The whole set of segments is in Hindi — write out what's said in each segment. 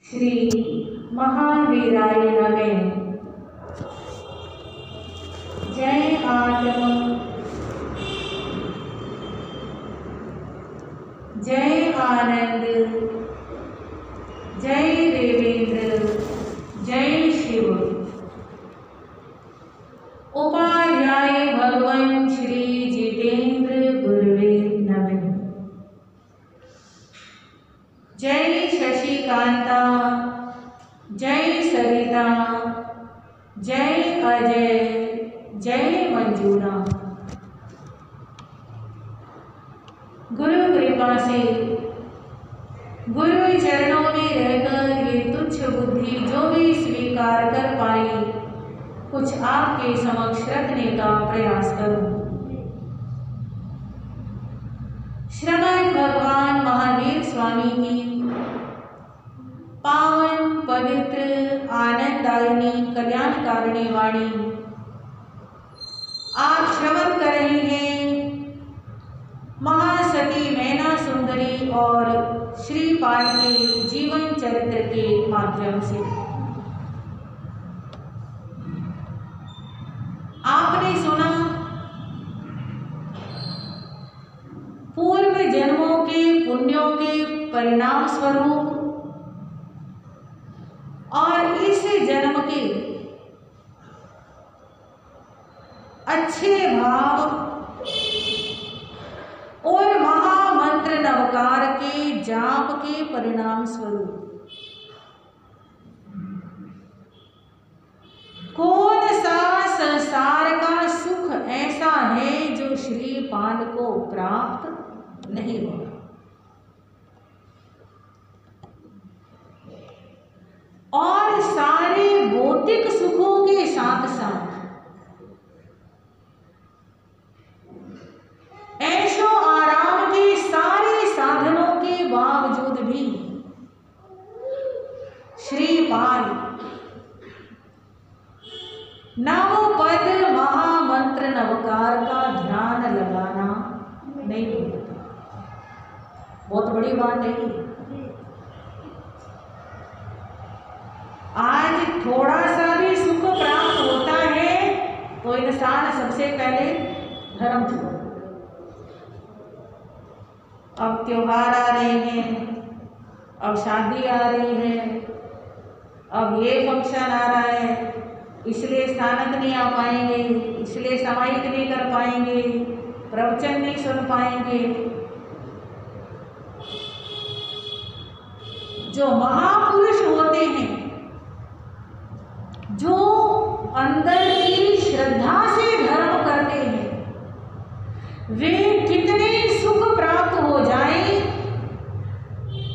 श्री महावीराय नमः। जय आत्म, जय आनंद, जय देवेंद्र, जय शिव। उपाध्याय भगवान श्री जितेंद्र गुरुवे नमः। जय शशिकांता, जय सरिता, जय अजय, जय मंजूरा। गुरु कृपा से गुरु चरणों में रहकर ये तुच्छ बुद्धि जो भी स्वीकार कर पाई, कुछ आपके समक्ष रखने का प्रयास करूं। श्रमण भगवान महावीर स्वामी की पावन पवित्र आनंददायिनी कल्याणकारिणी वाणी आप श्रवण कर रहे हैं। महासती मैना सुंदरी और श्रीपाल के जीवन चरित्र के माध्यम से आपने सुना पूर्व जन्मों के पुण्यों के परिणाम स्वरूप और इस जन्म के अच्छे भाव और महामंत्र नवकार के जाप के परिणाम स्वरूप कौन सा संसार का सुख ऐसा है जो श्रीपाल को प्राप्त नहीं होगा। और सारे भौतिक सुखों के साथ साथ ऐशो आराम के सारे साधनों के बावजूद भी श्रीपाल नवपद महामंत्र नवकार का ध्यान लगाना नहीं होता। बहुत बड़ी बात है। आज थोड़ा सा भी सुख प्राप्त होता है तो इंसान सबसे पहले धर्म छोड़। अब त्योहार आ रहे हैं, अब शादी आ रही है, अब ये फंक्शन आ रहा है, इसलिए स्थानक नहीं आ पाएंगे, इसलिए सामायिक नहीं कर पाएंगे, प्रवचन नहीं सुन पाएंगे। जो महापुरुष होते हैं, जो अंदर की श्रद्धा से धर्म करते हैं, वे कितने सुख प्राप्त हो जाए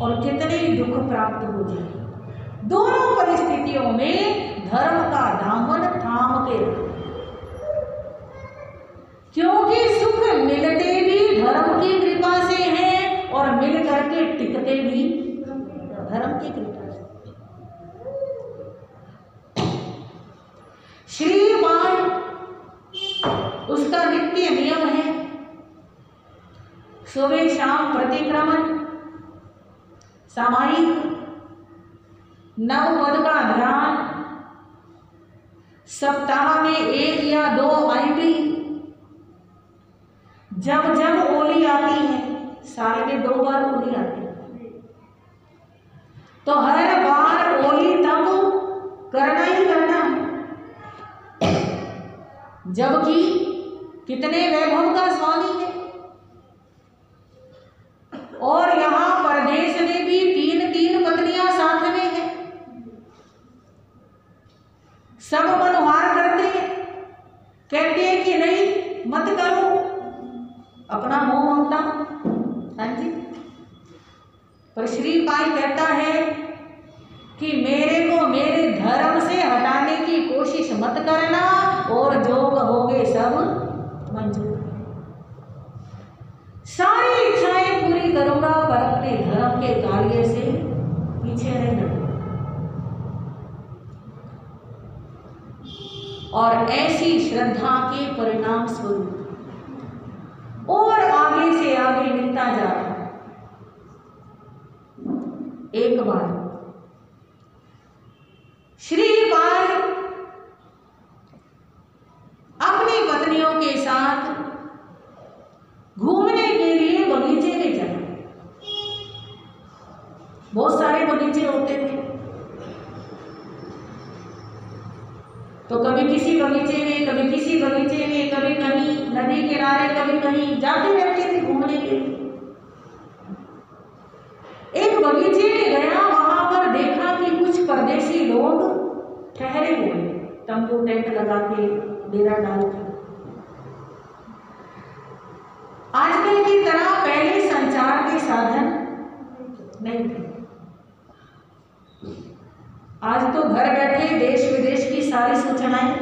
और कितने दुख प्राप्त हो जाए, दोनों परिस्थितियों में धर्म का दामन थाम के रखें। क्योंकि सुख मिलते भी धर्म की कृपा से हैं और मिल करके टिकते भी धर्म की कृपा से। श्रीपाल उसका नित्य नियम है सुबह शाम प्रतिक्रमण, सामायिक नवपद का ध्यान, सप्ताह में 1 या 2 आईटी, जब जब ओली आती है, साल में 2 बार ओली आती है, तो हर बार ओली तब करना ही करना है। जबकि कितने वैभव का स्वामी है। और यहां परदेश में भी 3-3 पत्नियां साथ में है। सब मनोहार करते हैं, कहते हैं कि नहीं मत करो, अपना मोह ममता। हाँ जी, पर श्रीपाल कहता है कि मेरे को मेरे धर्म से हटाने की कोशिश मत करना और जो कहोगे सब मंजूर। सारी इच्छाएं पूरी करूंगा पर अपने धर्म के कार्य से पीछे नहीं हटूंगा। और ऐसी श्रद्धा के परिणाम स्वरूप और आगे से आगे मिलता जा रहा है। एक बार बगीचे होते थे, तो कभी किसी बगीचे में, कभी किसी बगीचे में, कभी कहीं नदी किनारे, कभी कहीं जाते रहते थे घूमने के लिए। एक बगीचे में गया, वहां पर देखा कि कुछ परदेसी लोग ठहरे हुए, तंबू टेंट लगा के, डेरा डाल के। आजकल की तरह पहले संचार के साधन नहीं थे। आज तो घर बैठे देश विदेश की सारी सूचनाएं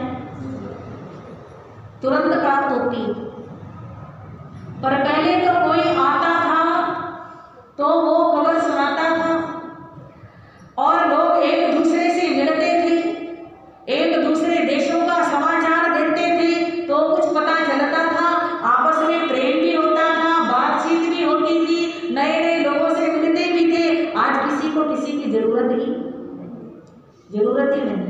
तुरंत प्राप्त होती, पर पहले तो कोई आता था तो वो खबर सुनाता था और लोग एक दूसरे से मिलते थे, एक दूसरे देशों का समाचार देते थे तो कुछ पता चलता था, आपस में प्रेम भी होता था, बातचीत भी होती थी, नए नए लोगों से मिलते भी थे। आज किसी को किसी की जरूरत ही नहीं।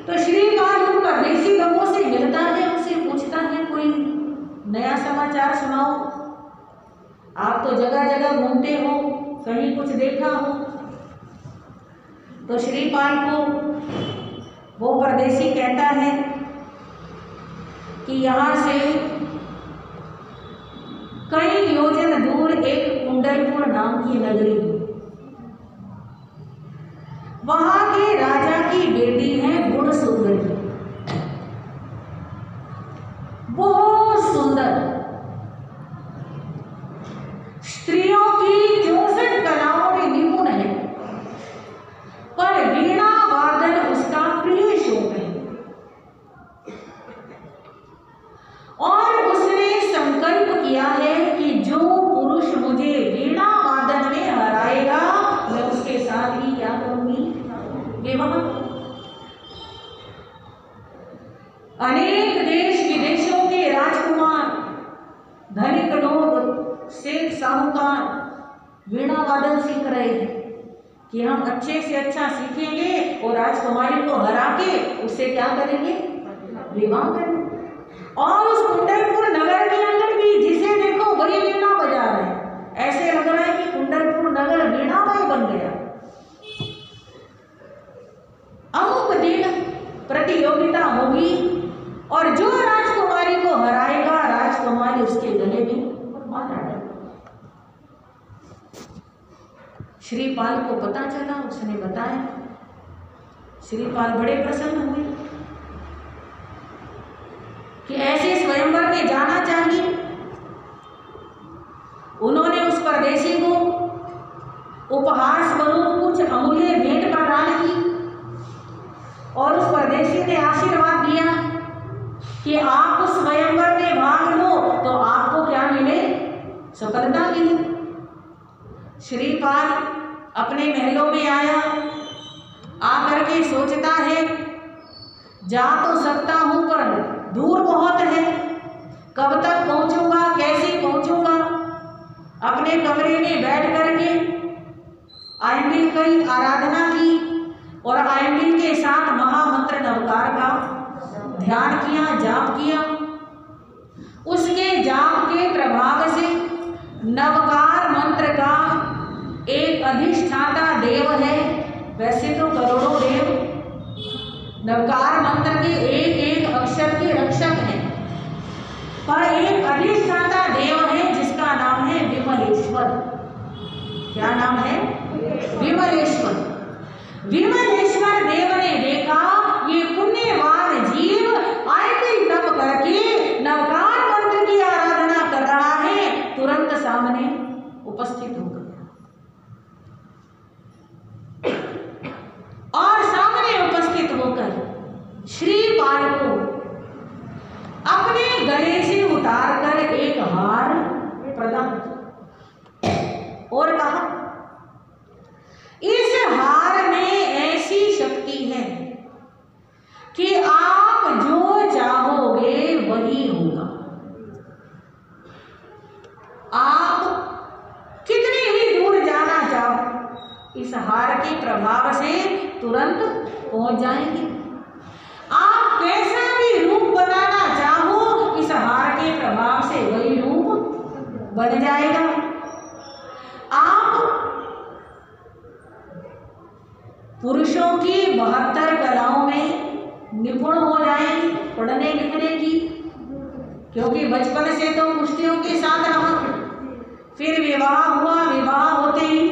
तो श्रीपाद उन परदेसी लोगों से मिलता है, उनसे पूछता है कोई नया समाचार सुनाओ, आप तो जगह जगह घूमते हो, कहीं कुछ देखा हो। तो श्रीपाद को वो परदेसी कहता है कि यहाँ से कई योजन दूर एक कुंडलपुर नाम की नगरी है, वहां के राजा की बेटी है गुण सुंदरी, बहुत सुंदर, स्त्रियों की 64 कलाओं में निपुण है, पर वीणा वादन उसका प्रिय शौक है। और उसने संकल्प किया है कि जो पुरुष मुझे वीणा वादन में हराएगा, मैं उसके साथ ही क्या करूंगी, विवाह। अनेक देश विदेशों के राजकुमार, धनिक लोग, सेठ साहूकार वीणा वादन सीख रहे हैं कि हम अच्छे से अच्छा सीखेंगे और राजकुमारी को हरा के उससे क्या करेंगे, विवाह करेंगे। और उस कुंडलपुर नगर के अंदर भी जिसे देखो वही वीणा बजा रहे हैं, ऐसे लग रहा है कि कुंडलपुर नगर वीणामय बन गया। अमुक दिन प्रतियोगिता होगी और जो राजकुमारी को हराएगा, राजकुमारी उसके गले में माला डालेगी। श्रीपाल को पता चला, उसने बताया, श्रीपाल बड़े प्रसन्न हुए कि ऐसे स्वयंवर में जाना चाहिए। उन्होंने उस परदेसी को उपहार स्वरूप कुछ अमूल्य भेंट प्रदान की और उस परदेसी ने आशीर्वाद दिया कि आप उस स्वयंवर में भाग लो तो आपको क्या मिले, सफलता मिले। श्रीपाल अपने महलों में आया, आकर के सोचता है जा तो सकता हूं पर दूर बहुत है, कब तक पहुंचूंगा, कैसे पहुंचूंगा। अपने कमरे में बैठ करके आयंबिल की आराधना की और आयंबिल के साथ महामंत्र नवकार का ध्यान किया, जाप किया। उसके जाप के प्रभाव से नवकार मंत्र का एक अधिष्ठाता देव है, वैसे तो करोड़ों देव नवकार मंत्र के एक एक अक्षर के रक्षक हैं, पर एक अधिष्ठाता देव है जिसका नाम है विमलेश्वर। क्या नाम है, विमलेश्वर। विमलेश्वर देव ने देखा ये पुण्यवान जीव आयंबिल तप करके नवकार मंत्र की आराधना कर रहा है, तुरंत सामने उपस्थित हो गया और सामने उपस्थित होकर श्रीपाल को अपने गले से उतारकर एक हार प्रदान और कहा, इस हार में ऐसी शक्ति है कि आप जो चाहोगे वही होगा। आप कितनी ही दूर जाना चाहो, इस हार के प्रभाव से तुरंत पहुंच जाएंगे। आप कैसा भी रूप बनाना चाहो, इस हार के प्रभाव से वही रूप बन जाएगा। पुरुषों की 72 कलाओं में निपुण हो जाएंगी पढ़ने लिखने की, क्योंकि बचपन से तो कुश्तियों के साथ रहा। फिर विवाह हुआ, विवाह होते ही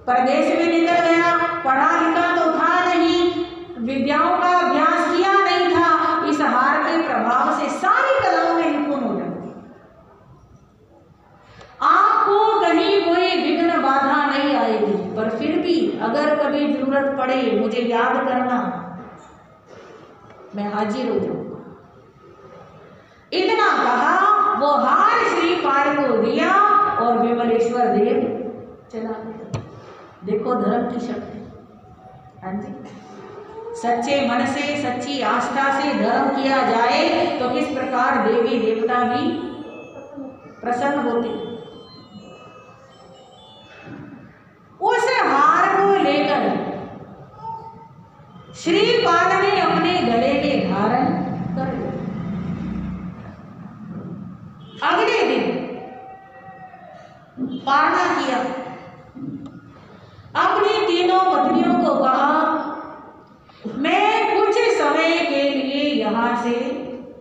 परदेश में निकल गया, पढ़ा लिखा तो था नहीं, विद्याओं का अभ्यास किया नहीं था। इस हार के प्रभाव से सारी कलाओं में निपुण हो जाती। आपको कहीं कोई विघ्न बाधा नहीं आएगी, पर फिर भी अगर कभी जरूरत पड़े मुझे याद करना, मैं हाजिर हो जाऊंगा। इतना कहा, वो हार श्रीपाल को दिया और विमलेश्वर देव चला गया। देखो धर्म की शक्ति। हाँ जी, सच्चे मन से सच्ची आस्था से धर्म किया जाए तो किस प्रकार देवी देवता भी प्रसन्न होते। उस हार को लेकर श्रीपाल ने अपने गले में धारण कर लिया। अगले दिन पारणा किया, अपनी तीनों पत्नियों को कहा, मैं कुछ समय के लिए यहां से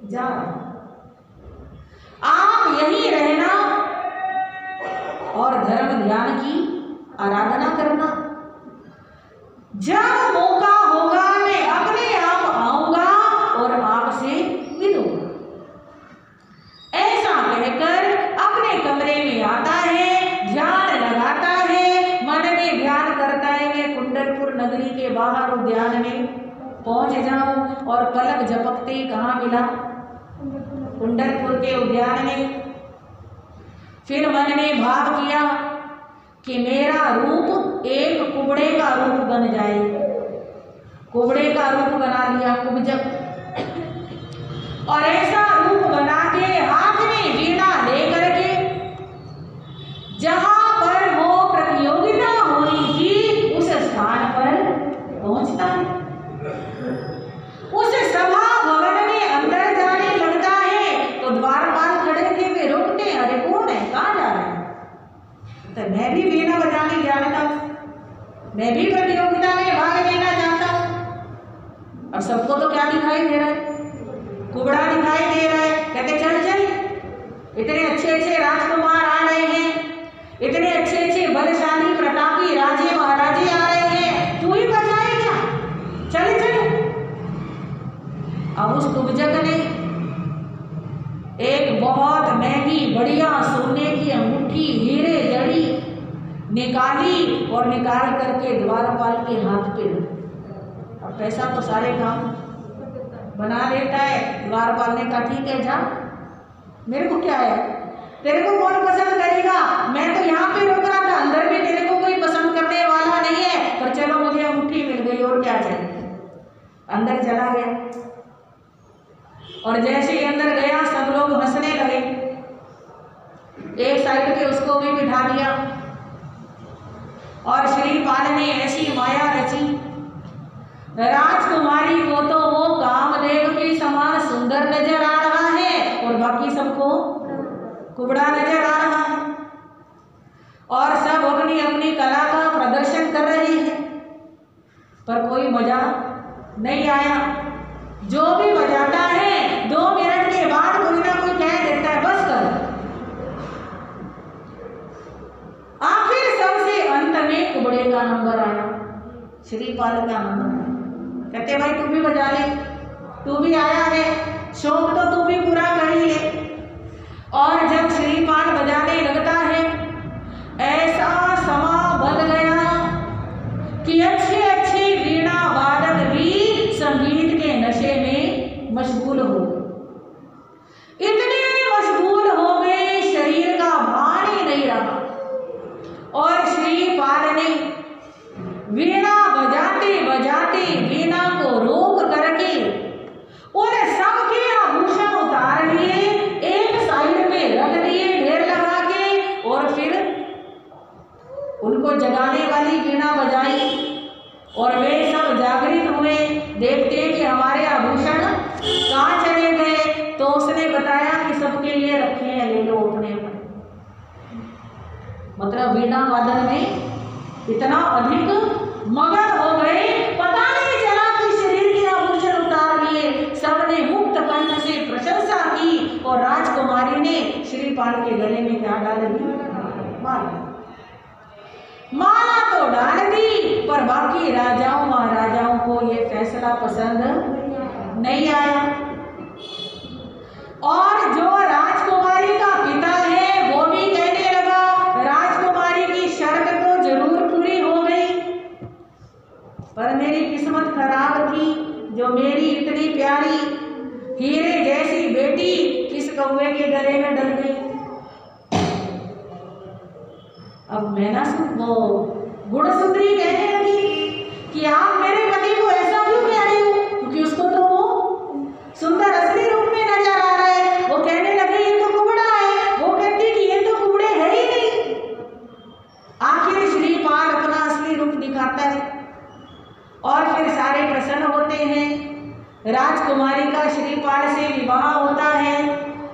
जा रहा हूं, आप यहीं रहना और धर्म ध्यान की आराधना करना। जब मौका होगा मैं अपने आप आऊंगा और आपसे मिलूंगा। ऐसा कहकर अपने कमरे में आता है, ध्यान लगाता है, मन में ध्यान करता है मैं कुंडलपुर नगरी के बाहर उद्यान में पहुंच जाऊं, और पलक झपकते कहाँ मिला, कुंडलपुर के उद्यान में। फिर मन में भाव किया कि मेरा रूप एक कुबड़े का रूप बन जाए। कुबड़े का रूप बना लिया, कुब्जक, और ऐसा रूप बना के हाथ में वीणा लेकर के जहां पर वो प्रतियोगिता हो रही थी उस स्थान पर पहुंचता है। उस सभा भवन में अंदर जाने लगता है तो द्वारपाल खड़े थे, वे रुकते, अरे कौन है, कहाँ जा रहे हैं? तो मैं भी वीणा बजाने जानता हूँ, मैं भी प्रतियोगिता में भाग लेना चाहता हूँ। अब सबको तो क्या दिखाई दे रहा है, कुबड़ा दिखाई दे रहा है। कहते चल चल, इतने अच्छे अच्छे राजकुमार आ रहे हैं, इतने अच्छे अच्छे बलशाली प्रतापी राजे महाराजे आ रहे हैं, तू ही बचाए क्या, चल चल। अब उस कुब्जक ने एक बहुत महंगी बढ़िया सोने की अंगूठी हीरे जड़ी निकाली और निकाल करके द्वारपाल के हाथ पे रखी। अब पैसा तो सारे काम बना देता है। द्वारपाल ने कहा ठीक है जा, मेरे को क्या है, तेरे को कौन पसंद करेगा, मैं तो यहाँ पे रोक रहा था, अंदर भी तेरे को कोई पसंद करने वाला नहीं है, पर चलो मुझे अंगूठी मिल गई और क्या चाहिए। अंदर चला गया और जैसे ही अंदर गया सब लोग हंसने लगे। एक साइड पे उसको भी बिठा दिया और श्रीपाल ने ऐसी माया रची, राजकुमारी को तो वो कामदेव के समान सुंदर नजर आ रहा है और बाकी सबको कुबड़ा नजर आ रहा है, और सब अपनी अपनी कला का प्रदर्शन कर रहे हैं, पर कोई मजा नहीं आया। जो भी बजाता है 2 मिनट के बाद कोई ना कोई कह देता है बस कर। आखिर सबसे अंत में कुबड़े का नंबर आया, श्रीपाल का नंबर। कहते भाई तू भी बजा ले, तू भी आया है, शौक तो तू भी पूरा कर ही ले। और जब श्रीपाल बजाने लगता है ऐसा समा बन गया कि अच्छे अच्छे वीणा वादक भी संगीत के नशे में मशगूल हो गए। इतने मशगूल हो गए शरीर का भार ही नहीं रहा, और श्रीपाल ने वीणा बजाते बजाते वीणा को रोक करके उन सबके आभूषण उतार लिए, एक साइड में रख दिए ढेर लगा के, और फिर उनको जगाने वाली वीणा बजाई और वे सब जागृत हुए। देखते कि हमारे आभूषण कहाँ चले गए, तो उसने बताया कि सबके लिए रखे हैं, ले लो अपने अपने। मतलब वीणा वादन में इतना अधिक मगन हो गए, पता नहीं चला कि शरीर के आभूषण उतार लिए। सबने मुक्त कंठ से प्रशंसा की और राजकुमारी ने श्रीपाल के गले में क्या डाल दी? माला। माला तो डाल दी, पर बाकी राजाओं महाराजाओं को ये फैसला पसंद नहीं आया। और जो राजकुमारी का पिता है वो भी कहने लगा राजकुमारी की शर्त तो जरूर पूरी हो गई, पर मेरी किस्मत खराब थी जो मेरी इतनी प्यारी हीरे जैसी बेटी किस कौवे के गले में डल गई। अब मैना वो गुणसुंदरी कहने लगी कि आप मेरे पति को ऐसा क्यों कह रही हो, क्योंकि उसको तो वो सुंदर असली रूप में नजर आ रहा है। वो कहने लगे ये तो कुबड़ा है, वो कहती कि ये तो कुबड़े है ही नहीं। आखिर श्रीपाल अपना असली रूप दिखाता है और फिर सारे प्रसन्न होते हैं। राजकुमारी का श्रीपाल से विवाह होता है,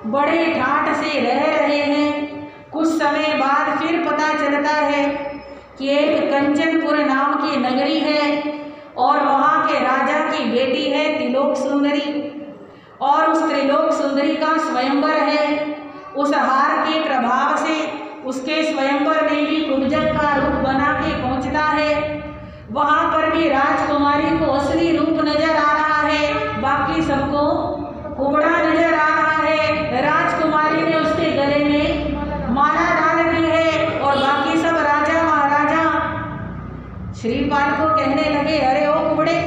बड़े ठाठ से रह रहे हैं। कुछ समय बाद फिर पता चलता है कि एक कंचनपुर नाम की नगरी है और वहाँ के राजा की बेटी है त्रिलोक सुंदरी, और उस त्रिलोक सुंदरी का स्वयंवर है। उस हार के प्रभाव से उसके स्वयंवर में भी कुब्जक का रूप बना के पहुँचता है। वहाँ पर भी राजकुमारी को असली रूप नजर आ रहा है, बाकी सबको कुबड़ा नजर आ रहा है। राजकुमारी ने उसके गले में माला डाल दी है और बाकी सब राजा महाराजा श्रीपाल को कहने लगे अरे ओ कुबड़े,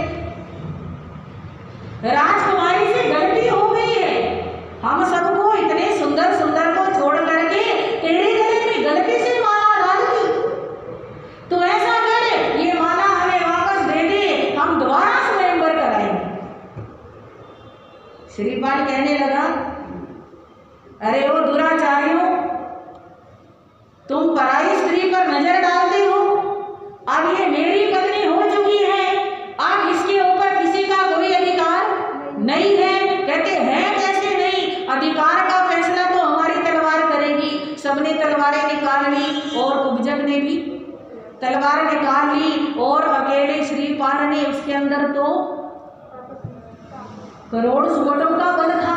राजकुमारी से गलती हो गई है, हम सबको इतने सुंदर सुंदर को छोड़ करके तेरे गले में गलती से माला डाल दी। तो ऐसा कर ये माला हमें वापस दे दे, हम दोबारा स्वयंवर कराएंगे। श्रीपाल कहने लगा अरे ओ दुराचारियों, तुम पराई स्त्री पर नजर डालते हो। अब ये मेरी पत्नी हो चुकी है, अब इसके ऊपर किसी का कोई अधिकार नहीं है। कहते हैं कैसे नहीं, अधिकार का फैसला तो हमारी तलवार करेगी। सबने तलवारें निकाल ली और कुब्जक ने भी तलवार निकाल ली और अकेले श्रीपाल ने, उसके अंदर तो करोड़ सुवटों का बल था,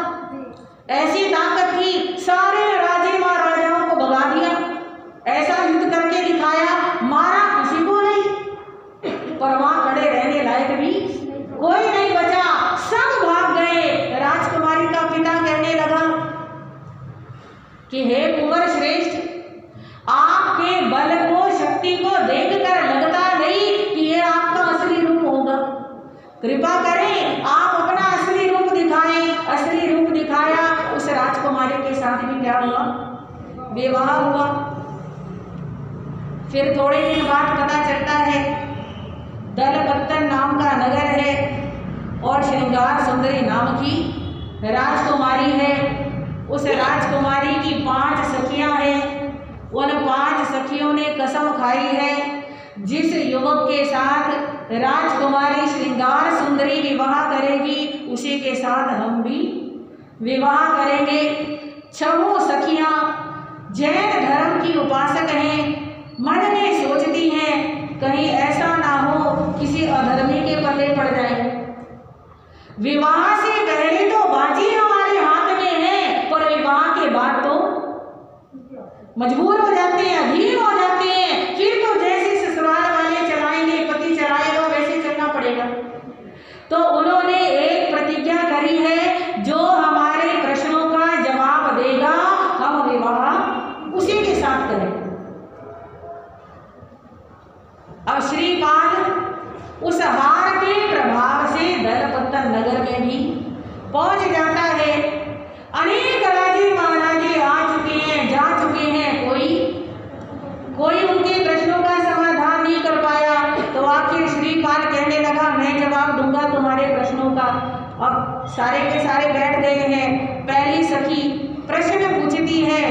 ऐसी ताकत थी, सारे राजे महाराजाओं को भगा दिया, ऐसा युद्ध करके दिखाया, मारा किसी को नहीं, पर वहां खड़े रहने लायक भी कोई नहीं बचा, सब भाग गए। राजकुमारी का पिता कहने लगा कि हे कुंवर श्रेष्ठ, आपके बल को शक्ति को देखकर लगता नहीं कि ये आपका असली रूप होगा, कृपा करें आप अपना असली रूप दिखाएं। असली रूप दिखाया, उस राजकुमारी के साथ भी क्या हुआ? विवाह हुआ। फिर थोड़े दिन बाद पता चलता है दलपत्तन नाम का नगर है और श्रृंगार सुंदरी नाम की राजकुमारी है। उस राजकुमारी की 5 सखियां हैं। उन 5 सखियों ने कसम खाई है जिस युवक के साथ राजकुमारी श्रृंगार सुंदरी विवाह करेगी उसी के साथ हम भी विवाह करेंगे। 6 सखियां जैन धर्म की उपासक हैं। मन में सोचती हैं कहीं ऐसा ना हो किसी अधर्मी के पल्ले पड़ जाए। विवाह से पहले तो बाजी हमारे हाथ में है, पर विवाह के बाद तो मजबूर हो जाते हैं, अधीन हो जाते हैं। फिर तो जैसे ससुराल वाले चलाएंगे, पति चलाएगा, वैसे चलना पड़ेगा। तो उन्होंने एक प्रतिज्ञा करी है, जो हमारे प्रश्नों का जवाब देगा हम विवाह उसी के साथ करें। अब श्रीपाल उस हार के प्रभाव से दलपत्तन नगर में भी पहुंच जाता है। अनेक राजे महाराजे आ चुके हैं, जा चुके हैं, कोई उनके प्रश्नों का समाधान नहीं कर पाया। तो आखिर श्रीपाल कहने लगा मैं जवाब दूंगा तुम्हारे प्रश्नों का। अब सारे के सारे बैठ गए हैं। पहली सखी प्रश्न पूछती है,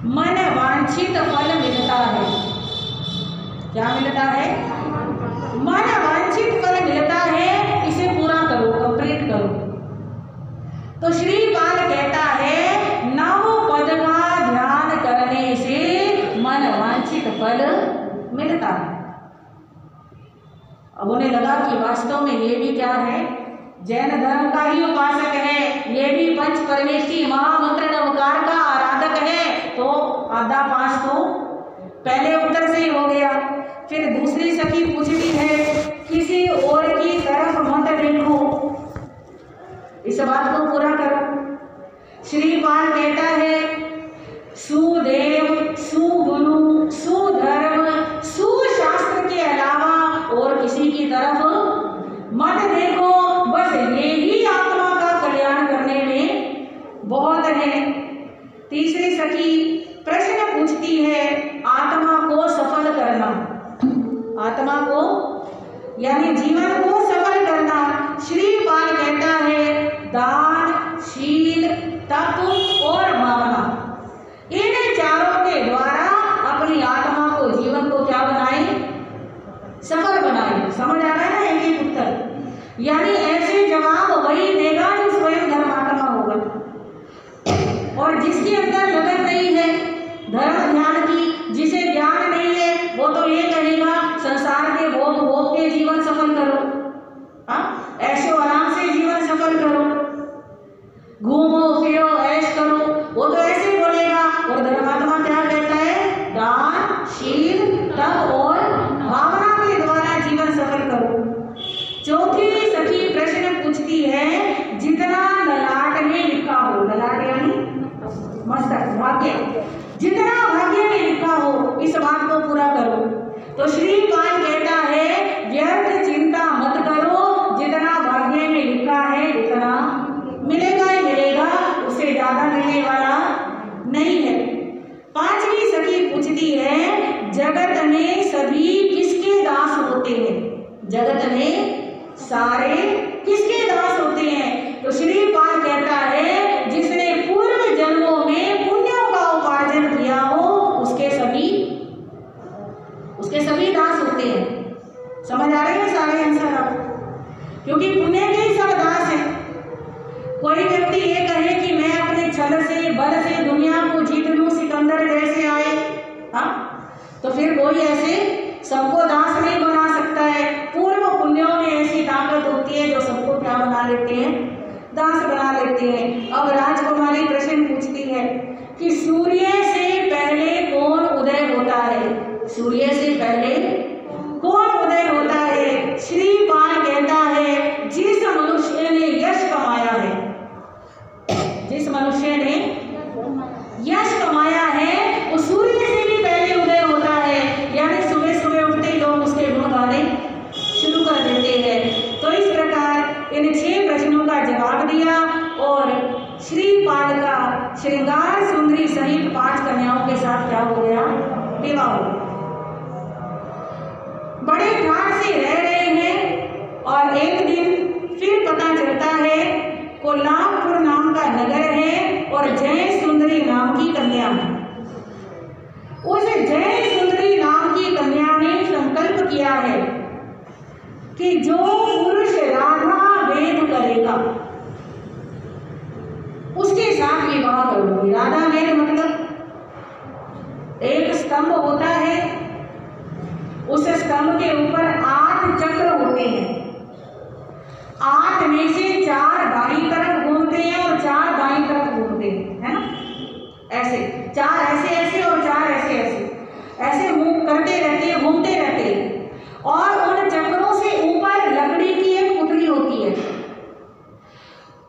मन वांछित फल मिलता है, क्या मिलता है? मन वांछित फल मिलता है, इसे पूरा करो, कंप्लीट करो। तो श्रीपाल कहता है नव पद का ध्यान करने से मन वांछित फल मिलता है। अब उन्हें लगा कि वास्तव में ये भी क्या है, जैन धर्म का ही उपासक है, ये भी पंच परमेष्ठी महामंत्र नवकार का आराधक है। तो आधा पास तो पहले उत्तर से ही हो गया। फिर दूसरी सखी पूछती है, किसी और की तरफ मत देखो, इस बात को पूरा करो। श्रीपाल कहता है, सुदेव, सुगुरु, सुधर्म, सुशास्त्र के अलावा और किसी की तरफ मत देखो, बस ये ही आत्मा का कल्याण करने में बहुत है। तीसरी सखी प्रश्न पूछती है, आत्मा को सफल करना, आत्मा को यानी जीवन को सफल करना। श्रीपाल कहता है, दान, शील, तप और भावना, इन चारों के द्वारा अपनी आत्मा को, जीवन को क्या बनाए, सफल बनाए। समझ आ रहा है ना एक एक उत्तर, यानी ऐसे जवाब वही देगा जो स्वयं धर्मात्मा होगा। और जिसके अंदर लगन नहीं है धर्म ध्यान की, जिसे ज्ञान नहीं है, वो तो ये कहेगा संसार के भोग भोग के जीवन सफल करो, ऐशो आराम से जीवन सफल करो, घूमो फिरो ऐश करो, वो तो ऐसे बोलेगा। और धर्मात्मा क्या कहता है, दान, शील, तप और भावना के द्वारा जीवन सफल करो। चौथी सखी प्रश्न पूछती है, जितना ललाट में लिखा हो, ललाट यानी मस्तक, भाग्य, जितना भाग्य में लिखा हो इस बात को पूरा करो। तो श्रीपाल कहता है, व्यर्थ चिंता मत करो, जितना भाग्य में लिखा है उतना मिलेगा ही मिलेगा, उससे ज्यादा मिलने वाला नहीं है। पांचवी सखी पूछती है, जगत में सभी किसके दास होते हैं, जगत में सारे किसके दास होते हैं। तो श्रीपाल कहता है, जिसने पूर्व जन्मों में पुण्यों का उपार्जन किया हो उसके सभी दास होते हैं। समझ आ रहे हैं सारे आंसर आप, क्योंकि पुण्य के ही सब दास हैं। कोई व्यक्ति ये कहे कि मैं अपने छल से बल से दुनिया को जीत लूं, सिकंदर जैसे आए, हाँ, तो फिर कोई ऐसे सबको दास नहीं बना सकता है। पूर्व पुण्यों में ऐसी ताकत होती है जो सबको क्या बना लेते हैं, दास बना लेते हैं। अब राजकुमारी प्रश्न पूछती है कि सूर्य से पहले कौन उदय होता है, सूर्य से पहले कौन उदय होता है। श्रीपाल कहता है, जिस मनुष्य ने यश कमाया है, जिस मनुष्य ने यश कमाया है वो सूर्य से भी पहले उदय होता है। यानी सुबह सुबह उठते ही लोग उसके गुण गाने शुरू कर देते हैं। तो इस प्रकार इन 6 प्रश्नों का जवाब दिया और श्रीपाल का श्रृंगार सुंदरी सहित 5 कन्याओं के साथ क्या हो गया, विवाह हो गया। बड़े ठाठ से रह रहे हैं और एक दिन फिर पता चलता है कोल्हापुर नाम का नगर है और जय सुंदरी नाम की कन्या है। उस जय सुंदरी नाम की कन्या ने संकल्प किया है कि जो पुरुष राधा वेद करेगा उसके साथ विवाह करूंगी। राधा वेद मतलब एक स्तंभ होता है, उस स्तंभ के ऊपर 8 चक्र होते हैं, 8 में से 4 दाईं तरफ घूमते हैं और 4 दाईं तरफ घूमते हैं, है ना, ऐसे 4 ऐसे ऐसे और 4 ऐसे ऐसे ऐसे मूव करते रहते हैं, घूमते रहते हैं। और उन चक्रों से ऊपर लकड़ी की एक पुतली होती है,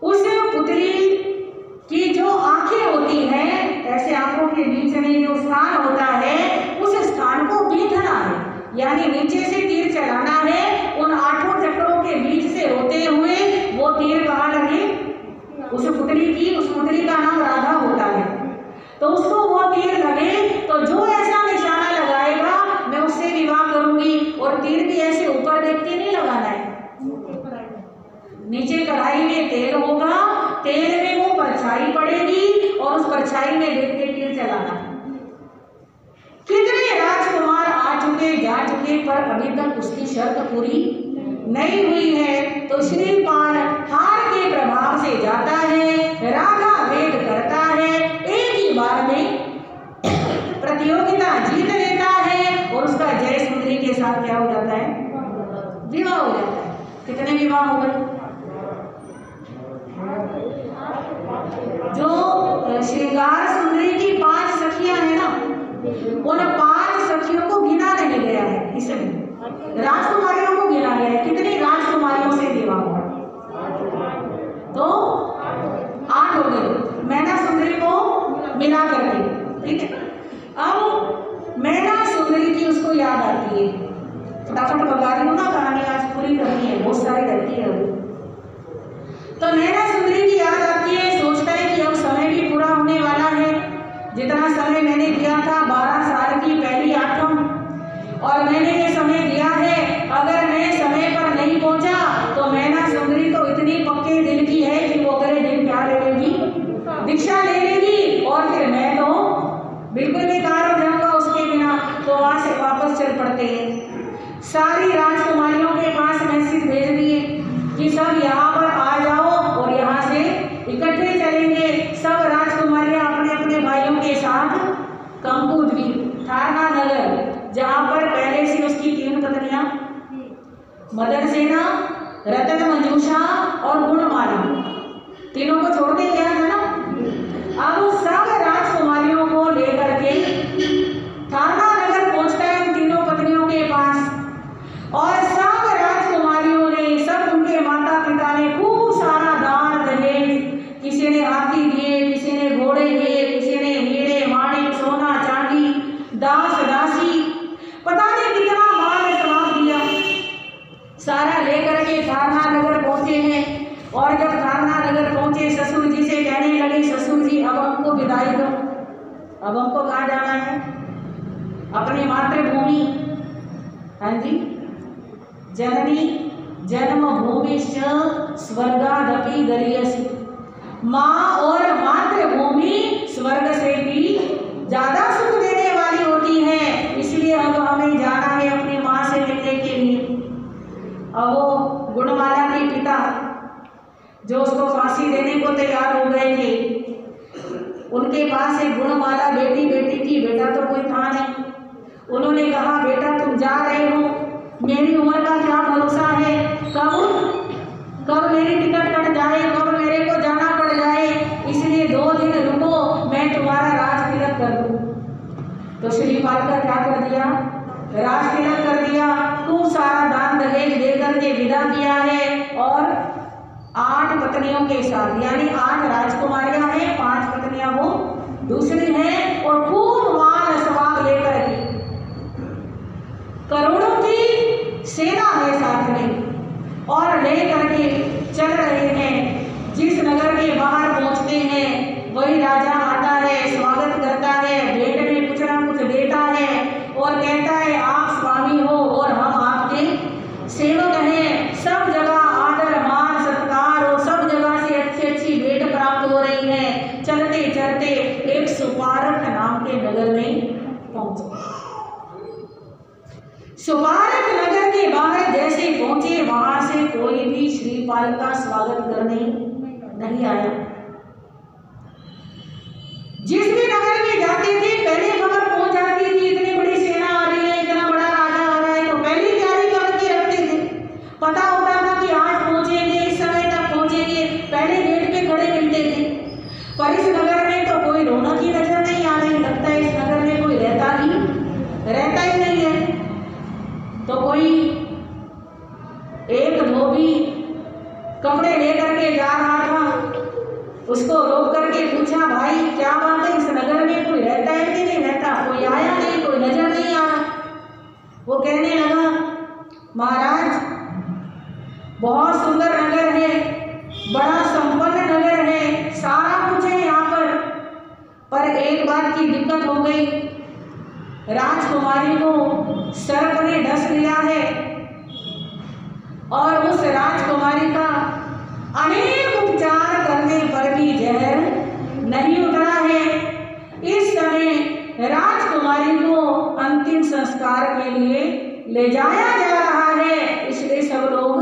उस पुतली की जो आंखें होती हैं, ऐसे आंखों के बीच में जो स्थान होता है उस स्थान को बीधना है, यानी नीचे से तीर चलाना है। उन 8 चक्रों के बीच से होते हुए वो तीर कहाँ लगे, उस पुतली की, उस पुतली का नाम राधा होता है, तो उसको वो तीर लगे। तो जो ऐसा निशाना लगाएगा मैं उससे विवाह करूंगी। और तीर भी ऐसे ऊपर देख के नहीं लगाना है, नीचे कढ़ाई में तेल होगा, तेल में वो परछाई पड़ेगी और उस परछाई में देख के तीर चलाना है। कितने राजकुमार आ चुके जा चुके पर अभी तक उसकी शर्त पूरी नहीं हुई है। तो श्रीपाल हार के प्रभाव से जाता है, राधा वेद करता है, एक ही बार में प्रतियोगिता जीत लेता है और उसका जय सुंदरी के साथ क्या हो जाता है, विवाह कितने विवाह हो गए? जो श्रृंगार सुंदरी की 5 सखियां हैं ना, उन 5 सखियों को गिना नहीं गया है, इसमें राजकुमारियों को गिना गया है। कितनी राजकुमारियों से विवाह हुआ? तो 8 हो गए मैना सुंदरी को मिला करके, ठीक है। अब मैना सुंदरी की उसको याद आती है, फटाफट बता रही हूँ ना, कहानी आज पूरी करनी है, बहुत सारी रहती है अभी। तो मैना सुंदरी की याद आती है, सोचता है कि अब समय भी पूरा होने वाला है। जितना समय मैंने दिया था 12 साल की पहली आठम, और मैंने ये समय दिया है, अगर मैं समय पर नहीं पहुंचा तो मैना सुंदरी तो इतनी पक्के दिल की है कि वो अगले दिन क्या ले लेगी? दीक्षा ले लेगी, और फिर मैं तो बिल्कुल बेकार हो जाऊंगा उसके बिना। तो वहां से वापस चल पड़ते हैं। सारी राजकुमारियों के पास मैसेज भेज दिए कि सब यहाँ पर आ जाओ और यहाँ से इकट्ठे चलेंगे। सब राजकुमारियां अपने अपने भाइयों के साथ कंबुद्वीप थाना नगर, जहाँ पर पहले से उसकी 3 पत्नियां मदनसेना, रतन मंजूषा और गुणमाला, तीनों को छोड़ के गया था ना। अब सब राजकुमारियों को लेकर के थाना नगर पहुंचता है उन तीनों पत्नियों के पास, और सब राजकुमारियों ने, सब उनके माता पिता ने खूब सारा दान दहेज, किसी ने हाथी दिए, किसी ने घोड़े दिए, किसी ने हीरे माणिक सोना चांदी, दास दासी, पता नहीं कितना माल समाप्त दिया, सारा लेकर के थाना नगर पहुंचे हैं। और जब थाना नगर पहुंचे, ससुर जी से कहने लगे, ससुर जी अब हमको विदाई दो, अब हमको कहाँ जाना है? अपनी मातृभूमि। हाँ जी, जननी जन्मभूमिश्च स्वर्गादपि गरीयसी, माँ और मातृभूमि स्वर्ग से भी ज्यादा सुख देने वाली होती है, इसलिए अब हमें जाना है अपनी माँ से मिलने के लिए। अब वो गुणमाला के पिता जो उसको फांसी देने को तैयार हो गए थे, उनके पास एक गुणमाला बेटी थी, बेटा तो कोई था नहीं। उन्होंने कहा, बेटा तुम जा रहे हो, मेरी उम्र का क्या भरोसा है, कब मेरी टिकट कट जाए, कब मेरे को जाना पड़ जाए, इसलिए 2 दिन रुको, मैं तुम्हारा राज तिलक कर दूं। तो श्रीपाल का क्या कर दिया? राज तिलक कर दिया, खूब सारा दान दहेज देकर के विदा किया है, और 8 पत्नियों के साथ, यानी 8 राजकुमारियां हैं, 5 पत्नियां वो दूसरी हैं, और खूब माल सवाब लेकर के, करोड़ों की सेना है साथ में, और लेकर के चल रहे हैं। जिस नगर के बाहर पहुंचते हैं वही राजा आता है, स्वागत करता है, भेंट में कुछ ना कुछ देता है, और कहता है आप स्वामी हो और हम आपके सेवक हैं। सब जगह आदर मान सत्कार और सब जगह से अच्छी अच्छी भेंट प्राप्त हो रही है। चलते चलते एक सुपारक नाम के नगर में पहुंचे। सुपारक नगर के बाहर जैसे पहुंचे, वहां से कोई भी श्रीपाल का स्वागत करने नहीं आया। जिस भी नगर में जाते थे पहले खबर पहुंच जाती थी, इतनी बड़ी सेना आ रही है, इतना बड़ा राजा आ रहा है, तो पहले तैयारी करके रखते थे। पता होता था कि आज पहुंचेंगे, इस समय तक पहुंचेंगे, पहले गेट पे खड़े मिलते थे। पर इस नगर में तो कोई रौनक ही नजर नहीं आ रही, लगता है इस नगर में कोई रहता ही नहीं है। तो कोई एक धोबी कपड़े लेकर के जा रहा था, उसको रोक करके पूछा, भाई क्या बात है, इस नगर में कोई रहता है कि नहीं रहता? कोई आया नहीं, कोई नजर नहीं आ रहा। वो कहने लगा, महाराज बहुत सुंदर नगर है, बड़ा संपन्न नगर है, सारा कुछ है यहाँ पर एक बात की दिक्कत हो गई, राजकुमारी को सर्प ने डस लिया है, और उस राजकुमारी का अनेक उपचार करने पर भी जहर नहीं उतरा है। इस समय राजकुमारी को अंतिम संस्कार के लिए ले जाया जा रहा है, इसलिए सब लोग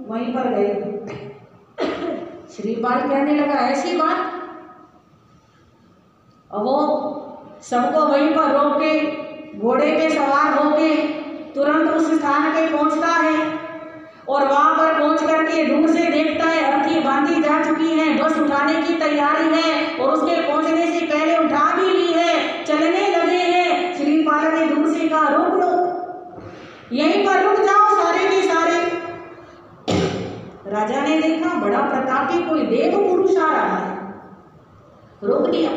वहीं पर गए। श्रीपाल कहने लगा, ऐसी बात? और वो सबको वहीं पर रोक के घोड़े पे सवार होके तुरंत उस स्थान पे पहुंचता है। और वहां पर पहुंच करके दूर से देखता है अर्थी बांधी जा चुकी है, बस उठाने की तैयारी है और उसके पहुंचने से पहले उठा भी ली है, चलने लगे हैं। श्रीपाल ने दूर से कहा रोक लो, यहीं पर रुक जाओ सारे के सारे। राजा ने देखा बड़ा प्रतापी कोई देव पुरुष आ रहा है, रोक दिया,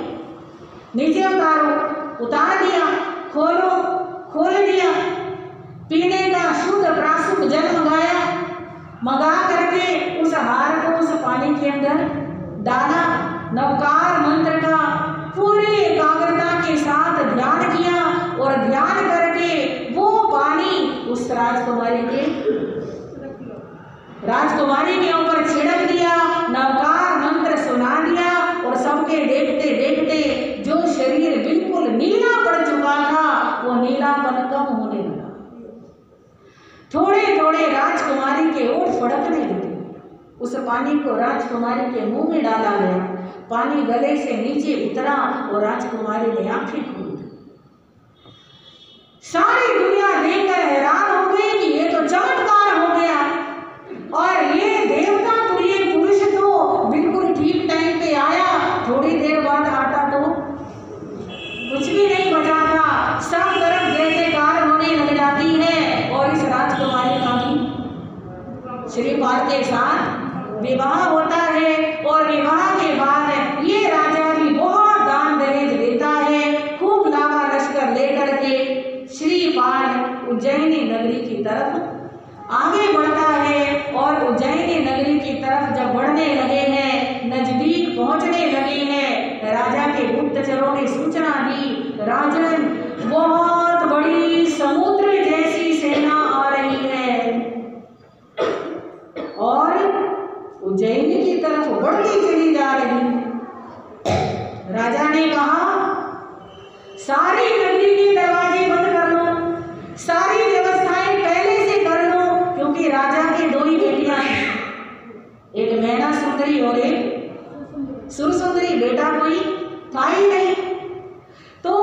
नीचे उतारो, उतार दिया, खोलो, खोल दिया, पीने का शुद्ध प्राशुद्ध जल मंगाया, मंगा करके उस हार को उस पानी के अंदर डाला, नवकार मंत्र का पूरी एकाग्रता के साथ ध्यान किया और ध्यान करके वो पानी उस राजकुमारी के ऊपर छिड़क दिया, नवकार मंत्र सुना दिया और सबके देखते देखते जो शरीर बिल्कुल नीला पड़ चुका था वो नीलापन कम होने लगा। थोड़े थोड़े राजकुमारी के ओठ फड़कने लगे। उस पानी को राजकुमारी के मुंह में डाला गया, पानी गले से नीचे उतरा और राजकुमारी ने आंखें खोली। सारी दुनिया देखकर हैरान हो गई कि ये तो चमत्कार हो गया और ये देवता तो ये पुरुष तो बिल्कुल ठीक टाइम पे आया, थोड़ी देर बाद आता तो कुछ भी नहीं बचा था, सब तरफ जय जयकार होने लग जाती है और इस राजकुमारी का भी श्रीपाल के साथ विवाह होता है और विवाह के बाद ये राजा भी बहुत दान दहेज देता है, खूब लावा लश्कर लेकर के श्रीपाल उज्जैनी नगरी की तरफ आगे बढ़ता है और उज्जैनी नगरी की तरफ जब बढ़ने लगे हैं, नजदीक पहुंचने लगे हैं, राजा के गुप्तचरों ने सूचना दी, राजन बहुत बड़ी समुद्र जैसी सेना आ रही है और उज्जैनी की तरफ बढ़ती चली जा रही है। राजा ने कहा सारी नगरी के दरवाजे बंद कर लो, सारी व्यवस्थाएं पहले से कर लो, क्योंकि राजा के दो ही बेटियां हैं, एक मैना सुंदरी और एक सुरसुंदरी, बेटा कोई था ही नहीं। तो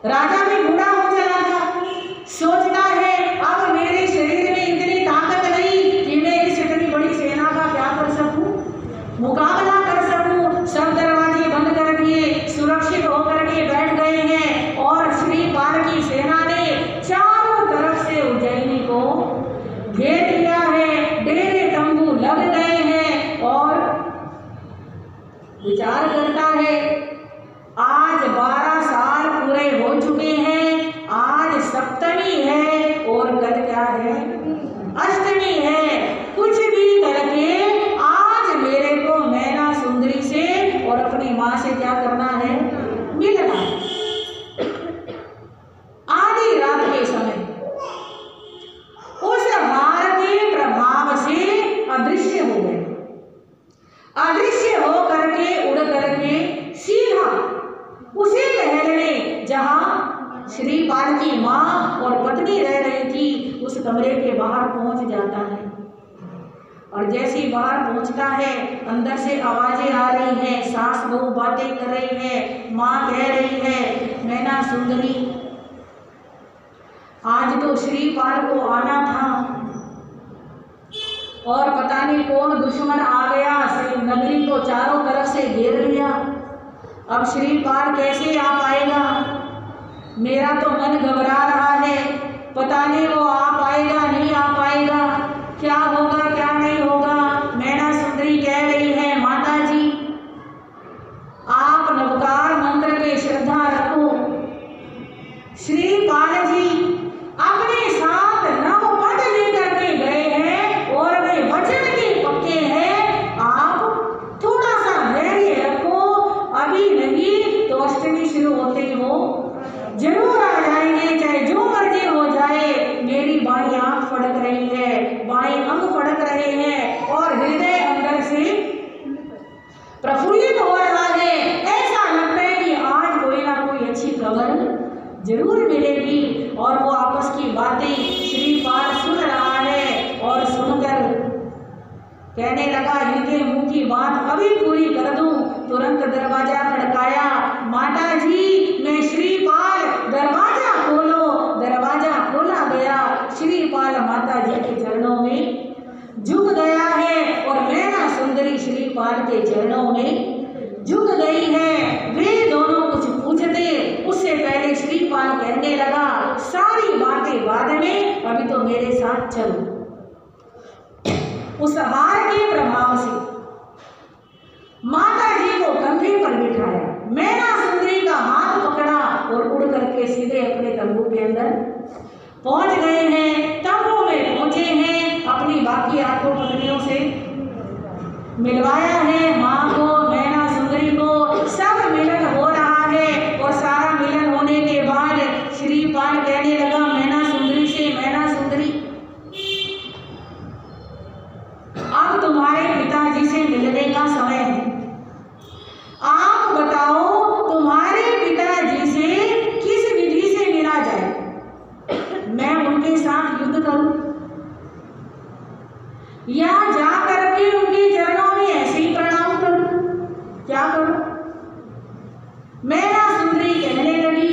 राजा भी बूढ़ा हो चला था, सोचता है अब मेरे शरीर में इतनी ताकत नहीं कि मैं इस इतनी बड़ी सेना का क्या कर सकूं, मुकाबला कर सकूं। सब दरवाजे बंद कर दिए, सुरक्षित होकर के बैठ गए हैं और श्रीपाल की सेना ने चारों तरफ से उज्जैनी को घेर लिया है, डेरे तंबू लग गए हैं और विचार करता है आज 12 साल पूरे हो चुके हैं, आज सप्तमी है और कल क्या है, अष्टमी है, कुछ भी करके आज मेरे को मैना सुंदरी से और अपनी माँ से क्या करना है, मिलना है। आधी रात के समय उस हार के प्रभाव से अदृश्य हो गए, अदृश्य हो करके उड़ करके सीधा उसी महल में जहां श्रीपाल की माँ और पत्नी रह रही थी उस कमरे के बाहर पहुंच जाता है और जैसे ही बाहर पहुंचता है अंदर से आवाजें आ रही हैं, सास बहू बातें कर रही है, माँ कह रही है मैना सुंदरी आज तो श्रीपाल को आना था और पता नहीं कौन दुश्मन आ गया, नगरी को चारों तरफ से घेर लिया, अब श्रीपाल कैसे आ पाएगा, मेरा तो मन घबरा रहा है, पता नहीं वो आ पाएगा नहीं आ पाएगा, क्या होगा क्या नहीं होगा। मैना सुंदरी कह रही है माता जी आप नवकार मंत्र पे श्रद्धा रखो, श्रीपाल जी अपने साथ नव पद लेकर के गए हैं और वे वचन के पक्के हैं, आप थोड़ा सा धैर्य रखो, अभी नहीं तो अष्टमी शुरू होते ही वो जरूर आ जाएंगे, चाहे जो मर्जी हो जाए। मेरी बाई आंख फड़क रही है, बाई अंग फड़क रहे हैं और हृदय अंदर से प्रफुल्लित हो रहा है, ऐसा लगता है कि आज कोई ना कोई अच्छी खबर जरूर मिलेगी। और वो आपस की बातें श्रीपाल सुन रहा है और सुनकर कहने लगा इनके मुंह की बात अभी पूरी कर दूं। तुरंत दरवाजा खड़काया, माता जी मैं श्रीपाल, दरवाजा खोलो। दरवाजा खोला गया, श्रीपाल माता जी के चरणों में सारी बातें बाद में, अभी तो मेरे साथ चलो। उस हार के प्रभाव से माता जी को कंधे पर बिठाया, मैना सुंदरी का हाथ पकड़ा और उड़ करके सीधे अपने तंबू के अंदर पहुंच गए हैं। तंबू में पहुंचे हैं, अपनी बाकी आठों पत्नियों से मिलवाया है, माँ को, मैना सुंदरी को, सब मिलन हो रहा है। और सारा मिलन होने के बाद श्रीपाल कहने लगा मैना सुंदरी से, मैना सुंदरी अब तुम्हारे पिताजी से मिलने का समय है। आप बताओ तुम्हारे पिताजी से किस विधि से मिला जाए? मैं उनके साथ युद्ध करूं या जा करके उनके चरणों में ऐसे ही प्रणाम करूं? क्या करूं? मैना सुंदरी कहने लगी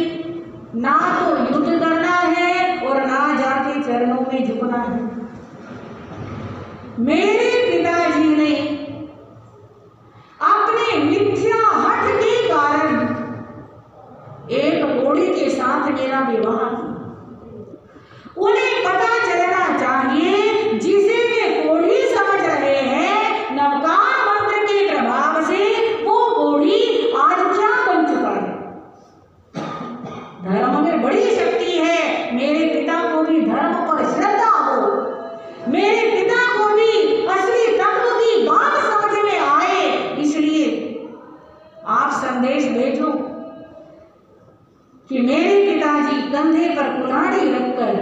ना तो युद्ध करना है और ना जाके चरणों में झुकना है। मेरे पिताजी ने अपने मिथ्या हठ के कारण एक घोड़ी के साथ मेरा विवाह किया। उन्हें पता चलना चाहिए जिसे वे घोड़ी समझ रहे हैं, नवकार मंत्र के प्रभाव से वो घोड़ी आज क्या बन चुका है। धर्म में बड़ी शक्ति है। मेरे पिता को भी धर्म पर श्रद्धा हो, मेरे पिता को भी असली तत्व की बात समझ में आए, इसलिए आप संदेश भेजो कि मेरे पिताजी कंधे पर कुल्हाड़ी रखकर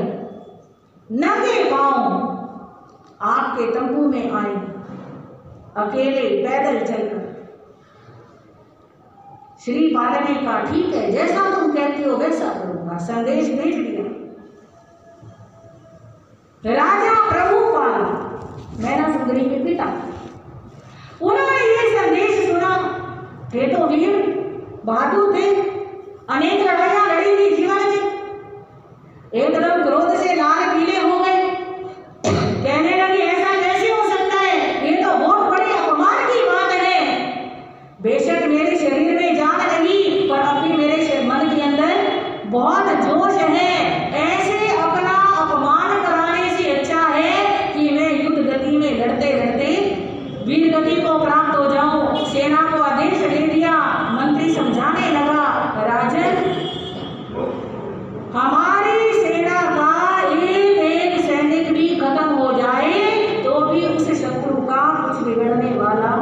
नंगे पांव आपके तंबू में आए, अकेले पैदल चलकर। श्रीपाल ने कहा ठीक है, जैसा तुम कहती हो वैसा करूंगा। संदेश भेज दिया। राजा प्रभुपाल, मैना सुंदरी के पिता, उन्होंने ये संदेश सुना। थे तो वीर बहादुर थे, अनेक लड़ाइयां लड़ी थी जीवन में, एकदम क्रोध से लाल पीले हो गए। कहने लगे ऐसा कैसे हो सकता है, ये तो बहुत बड़ी अपमान की बात है। बेशक मेरे शरीर में जान नहीं, पर अभी मेरे मन के अंदर बहुत जोश है। ऐसे अपना अपमान कराने से अच्छा है कि मैं युद्ध गति में लड़ते लड़ते वीर गति को प्राप्त हो जाऊं। सेना को आदेश दे दिया। मंत्री समझाने लगा राजन, हमारी सेना का एक सैनिक भी खत्म हो जाए तो भी उस शत्रु का कुछ बिगड़ने वाला।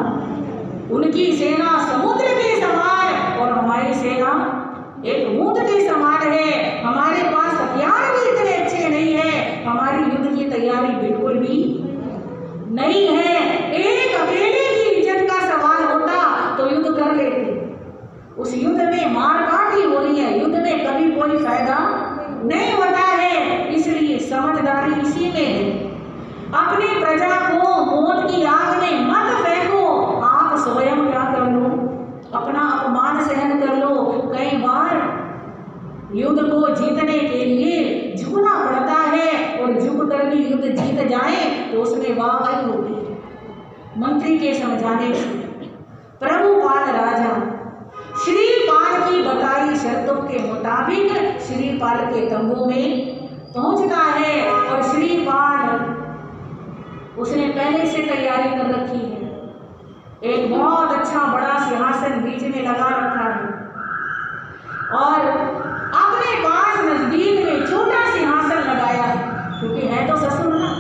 उनकी सेना समुद्र के समान और हमारी सेना एक ऊंट के समान है। हमारे पास हथियार भी इतने अच्छे नहीं है, हमारी युद्ध की तैयारी बिल्कुल भी नहीं है। एक अकेले की इज्जत का सवाल होता तो युद्ध कर लेते। उस युद्ध में मार काट ही हो रही है, युद्ध में कभी कोई फायदा नहीं होता है। इसलिए समझदारी इसी में है। अपनी प्रजा को मौत की आग में मत फेंको, आप स्वयं क्या कर लो, अपना अपमान सहन कर लो। कई बार युद्ध को जीतने के लिए झुकना पड़ता है और झुक कर भी युद्ध जीत जाए तो उसमें वाहवाही होती है। मंत्री के समझाने से प्रभुपाल राजा श्रीपाल की बताई शर्तों के मुताबिक श्रीपाल के तंबू में पहुंचता है। और श्रीपाल उसने पहले से तैयारी कर रखी है। एक बहुत अच्छा बड़ा सिंहासन बीच में लगा रखा है और अपने पास नजदीक में छोटा सिंहासन लगाया है, क्योंकि है तो ससुर ना,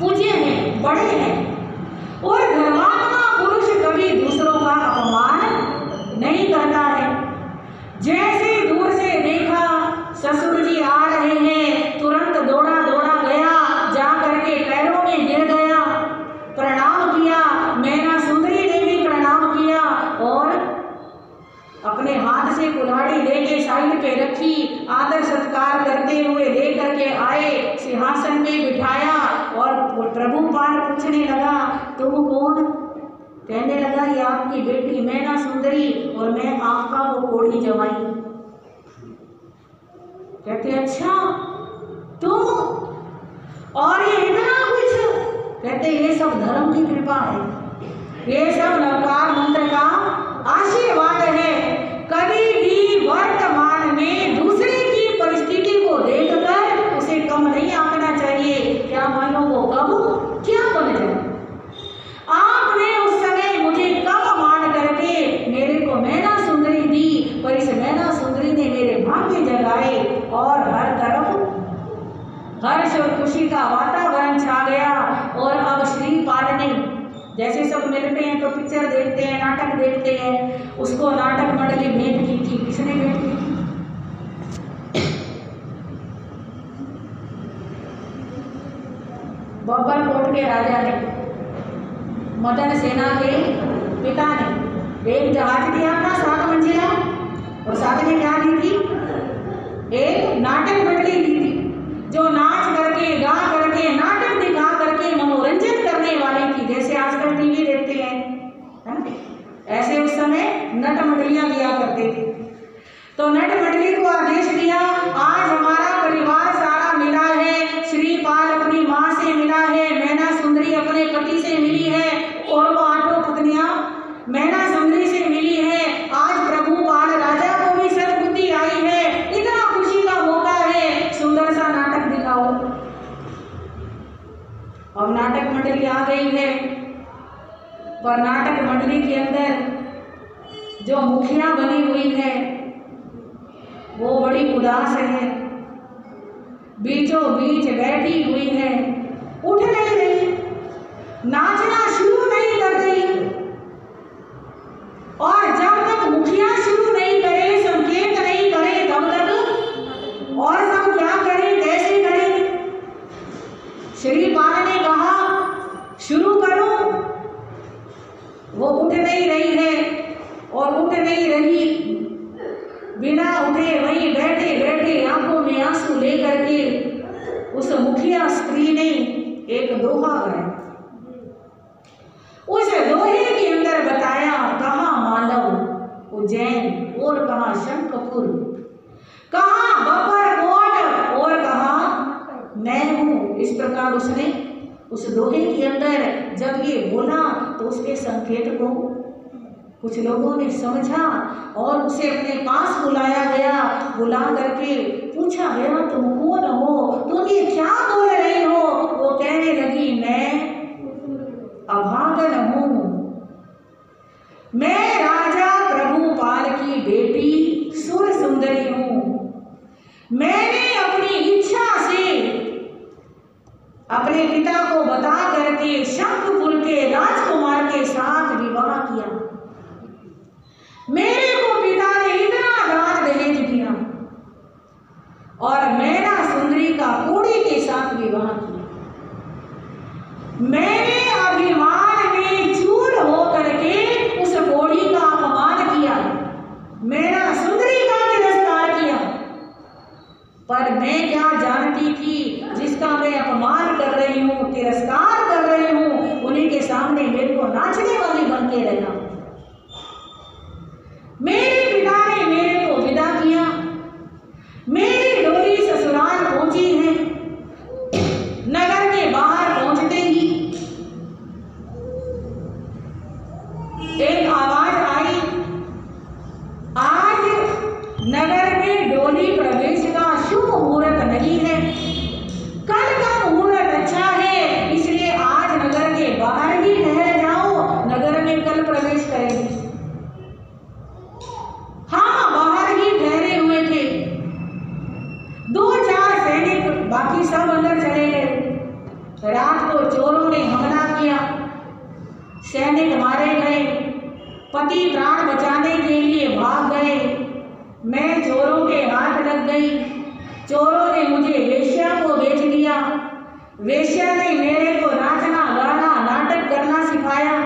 पूज्य हैं, बड़े हैं। और धर्मात्मा पुरुष कभी दूसरों का अपमान नहीं करता है। जैसे दूर से देखा ससुर जी आ रहे हैं, तुरंत दौड़ा दौड़ा गया, जा करके पैरों में गिर गया, प्रणाम किया। मैना सुंदरी ने भी प्रणाम किया और अपने हाथ से कुल्हाड़ी लेके साइड पे रखी, आदर सत्कार करते हुए लेकर के आए, सिंहासन पे बिठाया। और प्रभुपाल पूछने लगा तुम कौन? कहने लगा ये आपकी बेटी मैना सुंदरी और मैं आपका वो घोड़ी जवाई। कहते अच्छा तुम, और ये इतना कुछ? कहते ये सब धर्म की कृपा है, ये सब नवकार मंत्र का आशीर्वाद है। कभी भी वर्तमान में दूसरे की परिस्थिति हर्ष और खुशी का वातावरण छा गया। और अब श्रीपाल ने, जैसे सब मिलते हैं तो पिक्चर देखते हैं, नाटक देखते हैं, उसको नाटक मंडली भेंट की थी। किसने भेंट की थी? बब्बर कोट के राजा ने, मदन सेना के पिता ने एक जहाज दिया था 7 मंजिला, और साथ में क्या दी थी? एक नाटक मंडली दी थी, जो नाच करके, गा करके, नाटक दिखा करके मनोरंजन करने वाली थी। जैसे आजकल टीवी देखते हैं, है ना? ऐसे उस समय नट मंडलियां दिया करते थे। तो नट मंडली को आदेश दिया, आज हमारा परिवार सारा मिला है, श्रीपाल अपनी माँ से मिला है, मैना सुंदरी अपने पति से मिली है, और वो 8 पत्नियां मैना सुंदरी से मिली है। आज प्रभु पाल राजा को भी सद्बुद्धि आई है, इतना खुशी का मौका है, सुंदर सा नाटक दिखाओ। अब नाटक मंडली आ गई है, पर नाटक मंडली के अंदर जो मुखिया बनी हुई है वो बड़ी उदास है, बीचों बीच बैठी हुई है, उठ नहीं रही, नाचना शुरू नहीं कर रही। और जब तक मुखिया शुरू नहीं करे, संकेत नहीं करे, तब तक और सब क्या करें, कैसे करें? श्रीपाल ने कहा शुरू करो। वो उठ नहीं रही है, और उठ नहीं रही, बिना उठे वहीं बैठे बैठे आंखों में आंसू लेकर के उस मुखिया स्त्री ने एक दोहा गाया। उस दोहे के अंदर बताया, कहाँ मालव उज्जैन और कहाँ शंखपुर, कहाँ बब्बर कोट और कहाँ मैं हूँ। इस प्रकार उसने उस दोहे के अंदर जब ये बोला तो उसके संकेत को कुछ लोगों ने समझा, और उसे अपने पास बुलाया गया। बुला करके पूछा गया, तुम कौन हो, तुम ये क्या बोल रही हो? वो कहने लगी, मैं अभागन हूँ, मैं राजा प्रभुपाल की बेटी सुर सुंदरी हूँ। मैंने अपनी इच्छा से अपने पिता को बता करके शंखपुर के राजकुमार के साथ विवाह किया। मेरे को पिता ने इतना दान दहेज दिया, और मैना सुंदरी का कोड़ी के साथ विवाह किया। मैंने अभिमान में चूर होकर के उस कोड़ी का अपमान किया, मैना सुंदरी का तिरस्कार किया। पर मैं क्या जानती थी, जिसका मैं अपमान कर रही हूँ, तिरस्कार कर रही हूँ, उन्हीं के सामने मेरे को नाचने वाली बन के रहना। मेरे पिता ने मेरे को विदा किया, मेरी डोली ससुराल पहुंची है। नगर के बाहर पहुंचते ही एक आवाज आई, आज नगर में डोली प्रवेश का शुभ मुहूर्त नहीं है, कल का मुहूर्त अच्छा है, इसलिए आज नगर के बाहर ही ठहर जाओ, नगर में कल प्रवेश करेंगे। हाँ, बाहर ही ठहरे हुए थे। 2-4 सैनिक, बाकी सब अंदर चले गए। रात को चोरों ने हमला किया, सैनिक मारे गए, पति प्राण बचाने के लिए भाग गए। मैं चोरों के हाथ लग गई, चोरों ने मुझे वेश्या को बेच दिया, वेश्या ने मेरे को नाचना गाना नाटक करना सिखाया।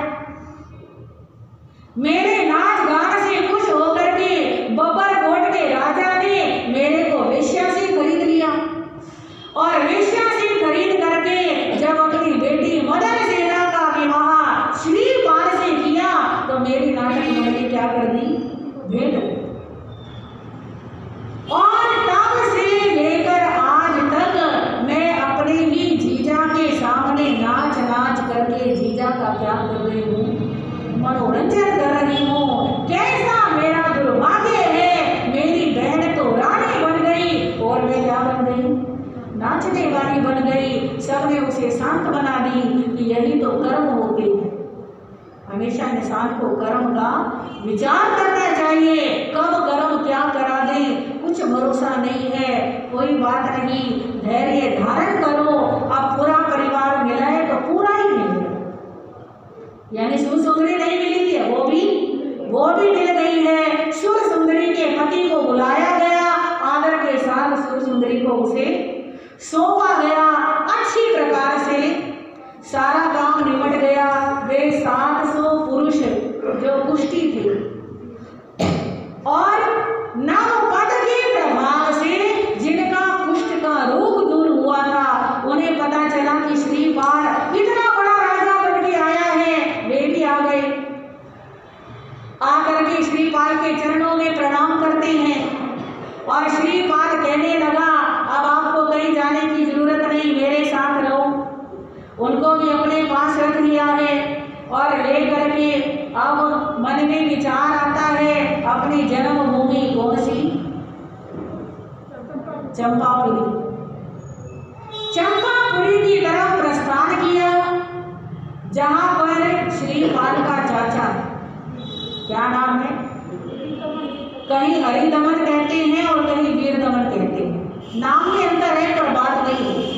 मेरे नाच गान से खुश होकर के बब्बर कोट के राजा ने मेरे को वेश्या से खरीद लिया, और वेश्या से खरीद करके जब अपनी बेटी मदन सेना का विवाह श्रीपाल से किया तो मेरी नाटक मंडली क्या कर दी, भेंट। और तब से लेकर आज तक मैं अपने ही जीजा के सामने नाच नाच करके जीजा का क्या कर रही हूँ, मनोरंजन कर रही हूँ। कैसा मेरा दुर्भाग्य है, मेरी बहन तो रानी बन गई और मैं क्या बन गई, नाचने वाली बन गई। सबने उसे शांत बना दी कि यही तो कर्म होते हैं। हमेशा इंसान को कर्म का विचार करना चाहिए, कब कर्म क्या करा दे कुछ भरोसा नहीं है। कोई बात नहीं, धैर्य धारण करो। अब पूरा परिवार मिला है तो पूरा ही मिलेगा, यानी सुर सुंदरी नहीं मिली थी, वो भी मिल गई है। सुर सुंदरी के पति को बुलाया गया, आदर के साथ सुर सुंदरी को उसे सौंपा गया। अच्छी प्रकार से सारा काम निपट गया। वे 700 पुरुष जो कुष्ठी थे और नव पद के प्रभाव से जिनका कुष्ठ का रोग दूर हुआ था, उन्हें पता चला कि श्रीपाल इतना बड़ा राजा बन के आया है। वे भी आ गए, आकर के श्रीपाल के चरणों में प्रणाम करते हैं और श्रीपाल कहने लगा, अब आपको कहीं जाने की जरूरत नहीं, मेरे साथ रहो। उनको भी अपने पास रख लिया है और लेकर के अब मन में विचार आता है अपनी जन्मभूमि कौन सी, चंपापुरी की तरफ प्रस्थान किया, जहां पर श्रीपाल का चाचा, क्या नाम है, कहीं हरिदमन कहते हैं और कहीं वीरदमन कहते हैं, नाम में अंतर है पर बात नहीं है।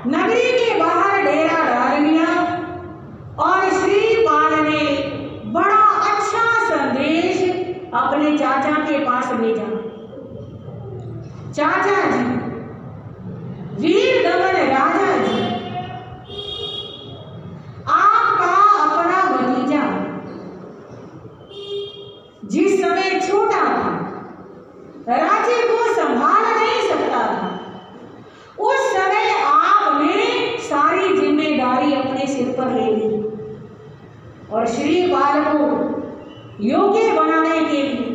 नगरी के बाहर डेरा डाल लिया और श्रीपाल ने बड़ा अच्छा संदेश अपने चाचा के पास भेजा। चाचा जी, वीरदमन राजा जी, आपका अपना भतीजा जिस समय छोटा था, राज्य को संभाल नहीं सकता था, उस समय आपने सारी जिम्मेदारी अपने सिर पर ले ली और श्रीपाल को योग्य बनाने के लिए,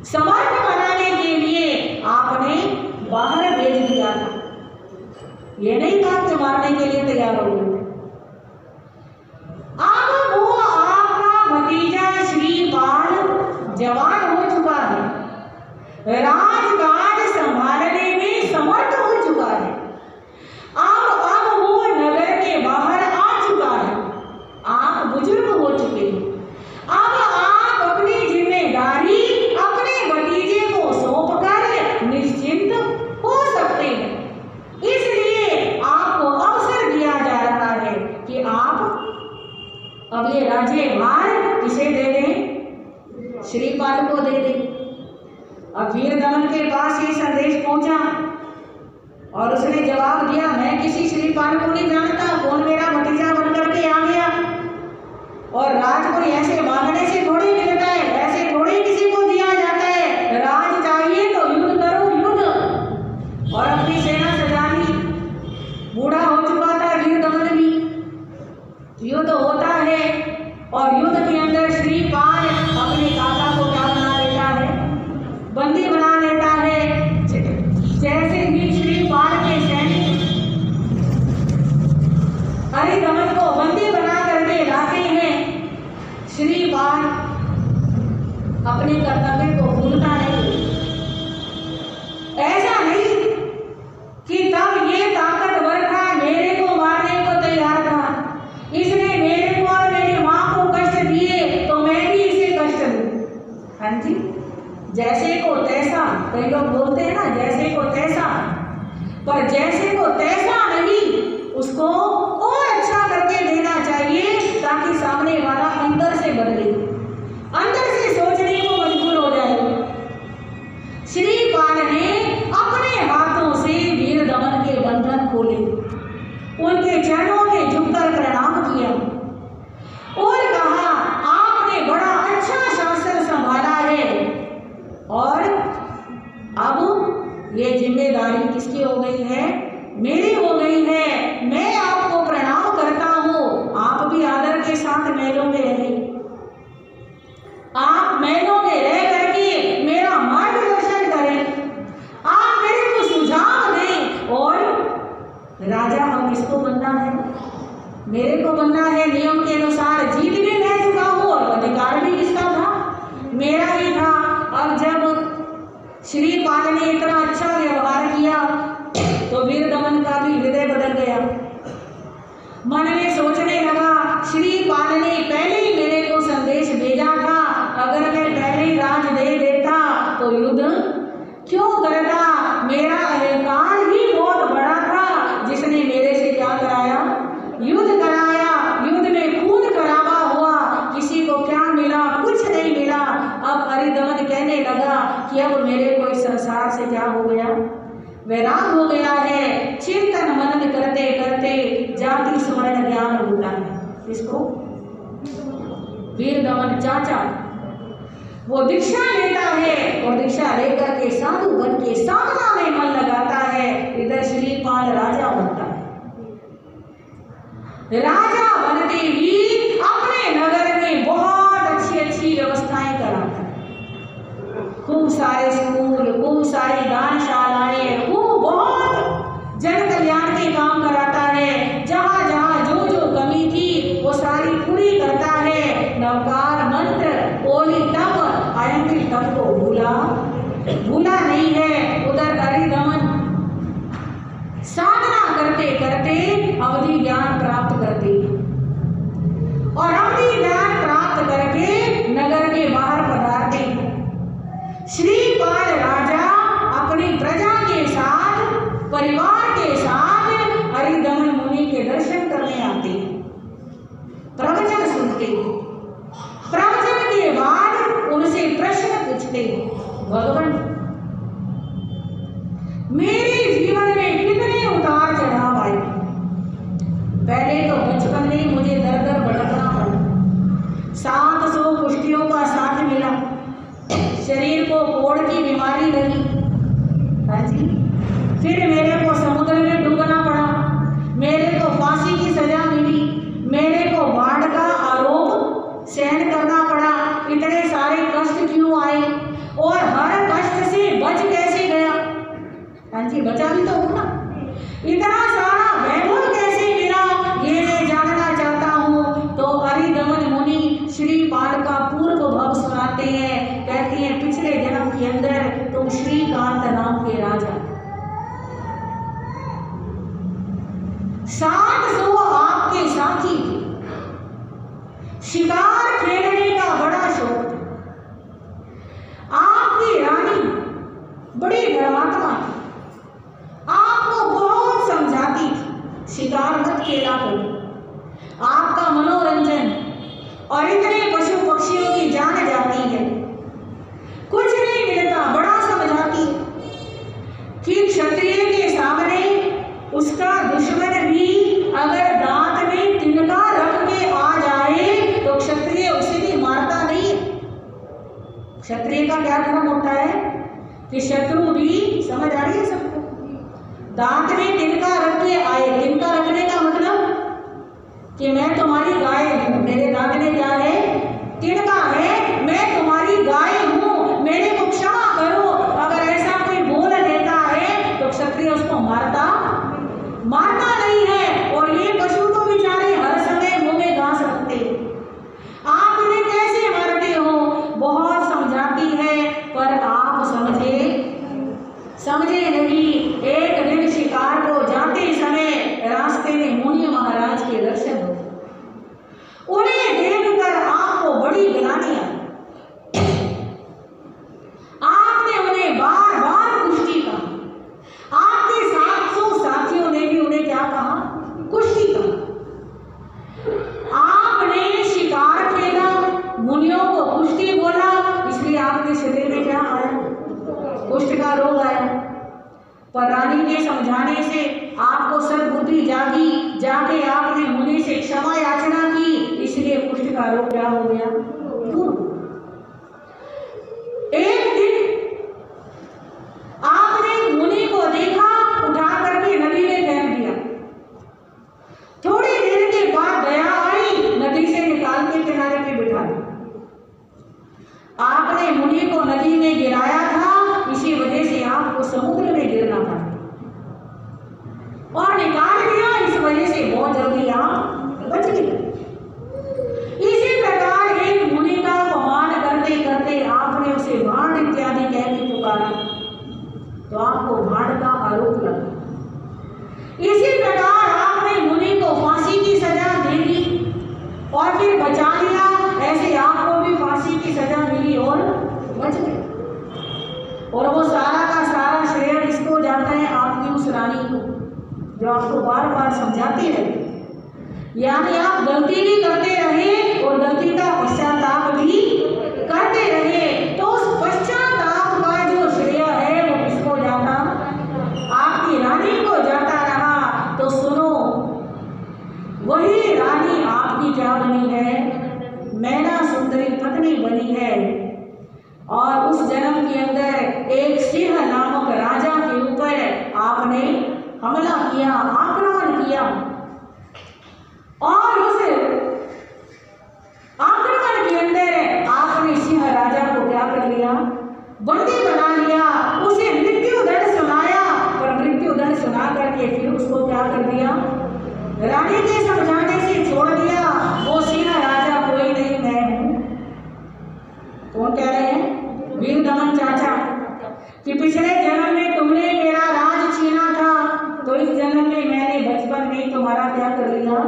समर्थ बनाने के लिए आपने बाहर भेज दिया था। ये नहीं कहा कि मारने के लिए तैयार हो गए। अब वो आपका भतीजा श्रीपाल जवान हो चुका है, राजकाज संभालने में समर्थ हो चुका है। अब वो नगर के बाहर आ चुका है, आप बुजुर्ग हो चुके हैं। अब आप अपनी जिम्मेदारी अपने भतीजे को सौंपकर निश्चिंत हो सकते हैं। इसलिए आपको अवसर दिया जा रहा है कि आप अब ये राज्यभार किसे दे दें, श्रीपाल को दे दें। अब वीरदमन के पास ये संदेश पहुंचा और उसने जवाब दिया, मैं किसी श्रीपाल को नहीं जानता, कौन मेरा भतीजा बनकर के आ गया। और राज को ऐसे मांगने से थोड़ी मिलता है, ऐसे थोड़ी किसी को दिया जाता है। राज चाहिए तो युद्ध करो, युद्ध, और अपनी सेना सजा ली। बूढ़ा हो चुका था वीरदमन भी, युद्ध होता है और युद्ध के अंदर श्रीपाल अपने काका को क्या बना लेता है, बंदी बना लेता है। जैसे ही श्रीपाल के सैनिक हरिदमन को बंदी बना करके लाते हैं, श्रीपाल अपने कर्तव्य को भूलता नहीं। ऐसा नहीं कि तब ये ताकतवर था, मेरे को मारने को तैयार था, इसने मेरे को और मेरी माँ को कष्ट दिए तो मैं भी इसे कष्ट दूं। हाँ जी, जैसे को तैसा, कई लोग बोलते हैं ना जैसे को तैसा, पर जैसे को तैसा नहीं, उसको और अच्छा करके देना चाहिए ताकि सामने वाला अंदर से बदले, अंदर से सोचने को मजबूर हो जाए। श्रीपाल ने अपने हाथों से वीरदमन के बंधन खोले, उनके चरणों में झुककर प्रणाम किया और कहा, आपने बड़ा अच्छा शासन संभाला है और अब ये जिम्मेदारी किसकी हो गई है, मेरी हो गई है। मैं आपको प्रणाम करता हूँ, आप भी आदर के साथ महलों में रहें, आप महलों में रह करके मेरा मार्गदर्शन करें, आप मेरे को सुझाव दें। और राजा अब किसको बनना है, मेरे को बनना है। नियम के अनुसार जीत भी मैं चुका हूँ और अधिकार भी किसका था, मेरा ही था। अब जब श्रीपाल ने इतना अच्छा व्यवहार किया तो वीरदमन का भी हृदय बदल गया। मन में सोचने लगा, श्री वैराग हो गया है। चिंतन मनन करते करते जाति स्मरण ज्ञान होता है। इसको वीर दमन चाचा वो दीक्षा लेता है और दीक्षा लेकर के साधु बन के साधना में मन लगाता है। इधर श्रीपाल राजा बनता है। राजा बनते ही अपने नगर में बहुत अच्छी अच्छी व्यवस्थाएं कराता है। खूब सारे स्कूल, खूब सारी दानशालाएं, खूब बहुत जन कल्याण के काम कराता है। जहाँ जहाँ जो जो कमी थी वो सारी पूरी करता है। नवकार मंत्र ओली तप आयंत्री तप को भूला नहीं है। उधर हरिदमन साधना करते करते अवधि ज्ञान प्राप्त करते हैं और अवधि ज्ञान प्राप्त करके नगर के बाहर पधारते हैं। श्रीपाल राजा अपनी प्रजा के साथ, परिवार के साथ हरिदमन मुनि के दर्शन करने आते हैं, प्रवचन सुनते हैं। प्रवचन के बाद उनसे प्रश्न पूछते हैं, भगवान मेरे जीवन में कितने उतार चढ़ाव आए। पहले तो बचपन में मुझे दर दर भटकना पड़ा, 700 कुश्तियों का साथ मिला, शरीर को कोढ़ की बीमारी लगी। हाँ जी, फिर मेरे को समुद्र में डूबना पड़ा, मेरे को फांसी की सजा मिली, मेरे को बाढ़ का आरोप सहन करना पड़ा। इतने सारे कष्ट क्यों आए और हर कष्ट से बच कैसे गया? हाँ जी, बचा भी तो हूँ ना। इतना सारा वैभव कैसे मिला ये मैं जानना चाहता हूँ। तो हरिदमन मुनि श्रीपाल का पूर्व भव सुनाते हैं। कहते हैं पिछले जन्म के अंदर तुम श्रीकांत नाम के राजा, 700 आपके साथी, शिकार खेलने का बड़ा शौक था। आपकी रानी बड़ी धर्मात्मा थी, आपको बहुत समझाती थी शिकार मत खेला करो, आपका मनोरंजन और इतने पशु पक्षियों की जान जाती है, कुछ नहीं मिलता, बड़ा समझाती कि क्षत्रिय के सामने उसका दुश्मन भी अगर दांत में तिनका रख के आ जाए तो क्षत्रिय उसे भी मारता नहीं। क्षत्रिय का क्या धर्म होता है कि शत्रु भी, समझ आ रही है सबको, दांत में तिनका रख के आए। तिनका रखने का मतलब कि मैं तुम्हारी गाय हूं, मेरे दांत में क्या है? तिनका है, मैं तुम्हारी गाय हूं, मेरे को क्षमा करो। अगर ऐसा कोई बोल देता है तो क्षत्रिय उसको मारता नहीं है। और ये पशु तो बेचारे हर समय मुंह में घास रखते, आप इन्हें कैसे मारते हो? बहुत समझाती है पर आप समझे नहीं। एक दिन शिकार को जाते समय रास्ते में मुनि महाराज के दर्शन हुए, उन्हें देखकर आपको बड़ी गिलानी आई। आपने उन्हें बार बार कुश्ती कहा, आपके 700 साथियों ने भी उन्हें क्या कहा? कुश्ती कहा। आपने शिकार खेला, मुनियों को कुश्ती बोला, इसलिए आपके शरीर में क्या आया? कुष्ठ का रोग आया। पर रानी के समझाने से आपको सद्बुद्धि जागी, जाके आपने मुनि से क्षमा याचना की, इसलिए कुष्ठ का रोग क्या हो गया? दूर। एक दिन आपने मुनि को देखा, उठा करके नदी में फेंक दिया। थोड़ी देर के बाद दया आई, नदी से निकाल के किनारे पे बिठा दिया। आपने मुनि को नदी में गिराया था, इसी वजह से आपको समुद्र में गिरना पड़ा और निकाल दिया, इस वजह से बहुत जल्दी आप बच गए। इसी प्रकार एक मुनि का अपमान करते करते आपने उसे भांड इत्यादि कह के पुकारा तो आपको भांड का आरोप लगा। इसी प्रकार आपने मुनि को फांसी की सजा दे दी और फिर बचा लिया, ऐसे आपको भी फांसी की सजा मिली और बच गए। और वो सारा का सारा श्रेय किसको जाता है? आपकी उस रानी को, जो आपको बार बार समझाती रहे। यानी आप गलती भी करते रहे और गलती का पश्चाताप भी करते रहे, तो उस पश्चाताप का जो श्रेय है वो किसको जाता? है, मैना सुंदरी पत्नी बनी है। और उस जन्म के अंदर एक सिंह नामक राजा के ऊपर आपने हमला किया, आक्रमण किया, और उस आक्रमण के अंदर आपने सिंह राजा को क्या कर लिया, बंदी बना लिया, उसे मृत्यु दंड सुनाया। और मृत्यु दंड सुना करके फिर उसको क्या कर दिया, रानी के समझाने से छोड़ दिया। वो सिंह राजा कोई नहीं, मैं हूं। कौन कह रहे हैं? वीर दमन चाचा, कि पिछले जन्म में तुमने मेरा राज छीना था, तो इस जन्म में मैंने बचपन में तुम्हारा क्या कर लिया,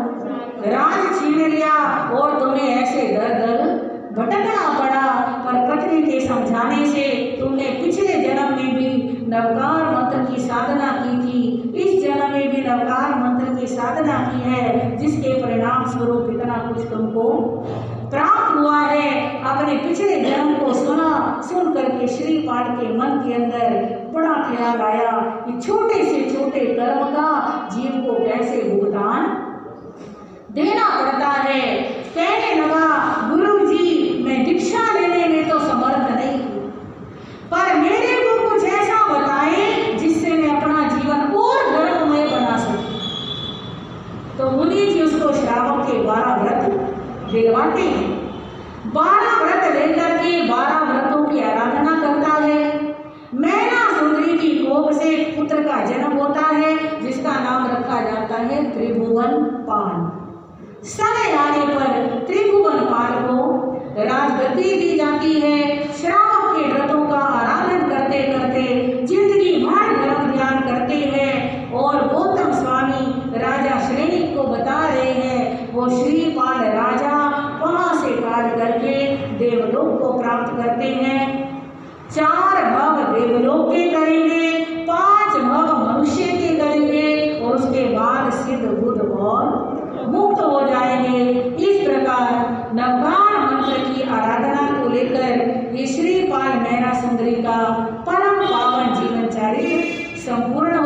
राज छीन लिया, और तुम्हें ऐसे दर दर भटकना पड़ा। पर पत्नी के समझाने से तुमने पिछले जन्म में भी नवकार मंत्र की साधना की थी, इस जन्म में भी नवकार मंत्र की साधना की है, जिसके परिणाम स्वरूप इतना कुछ तुमको प्राप्त हुआ है। अपने पिछले जन्म को सुन करके श्रीपाल के मन के अंदर बड़ा ख्याल आया कि छोटे से छोटे कर्म का जीव को कैसे भुगतान देना पड़ता है। कहने लगा, गुरुजी मैं दीक्षा लेने में तो समर्थ नहीं हूँ, पर मेरे को कुछ ऐसा बताएं जिससे मैं अपना जीवन और धर्ममय बना सकूं। तो मुनि जी उसको श्रावक के 12 व्रत दिलवाते हैं। 12 व्रत लेकर के 12 व्रतों की आराधना करता है। मैना सुंदरी की कोख से पुत्र का जन्म होता है, जिसका नाम रखा जाता है त्रिभुवन पाल। समय आने पर त्रिभुवन पाल को राजगद्दी दी जाती है। श्रावक के व्रतों का आराधन करते करते जिंदगी भर धर्म ध्यान करते हैं। और गौतम स्वामी राजा श्रेणी को बता रहे हैं, वो श्रीपाल राजा वहां से कार्य करके देवलोक को प्राप्त करते हैं। 4 भव देवलोक के करेंगे, 5 भव मनुष्य के करेंगे, और उसके बाद सिद्ध बुद्ध और मुक्त हो जाएंगे। इस प्रकार नवकार मंत्र की आराधना को लेकर ये श्रीपाल मैना सुंदरी का परम पावन जीवन चरित्र संपूर्ण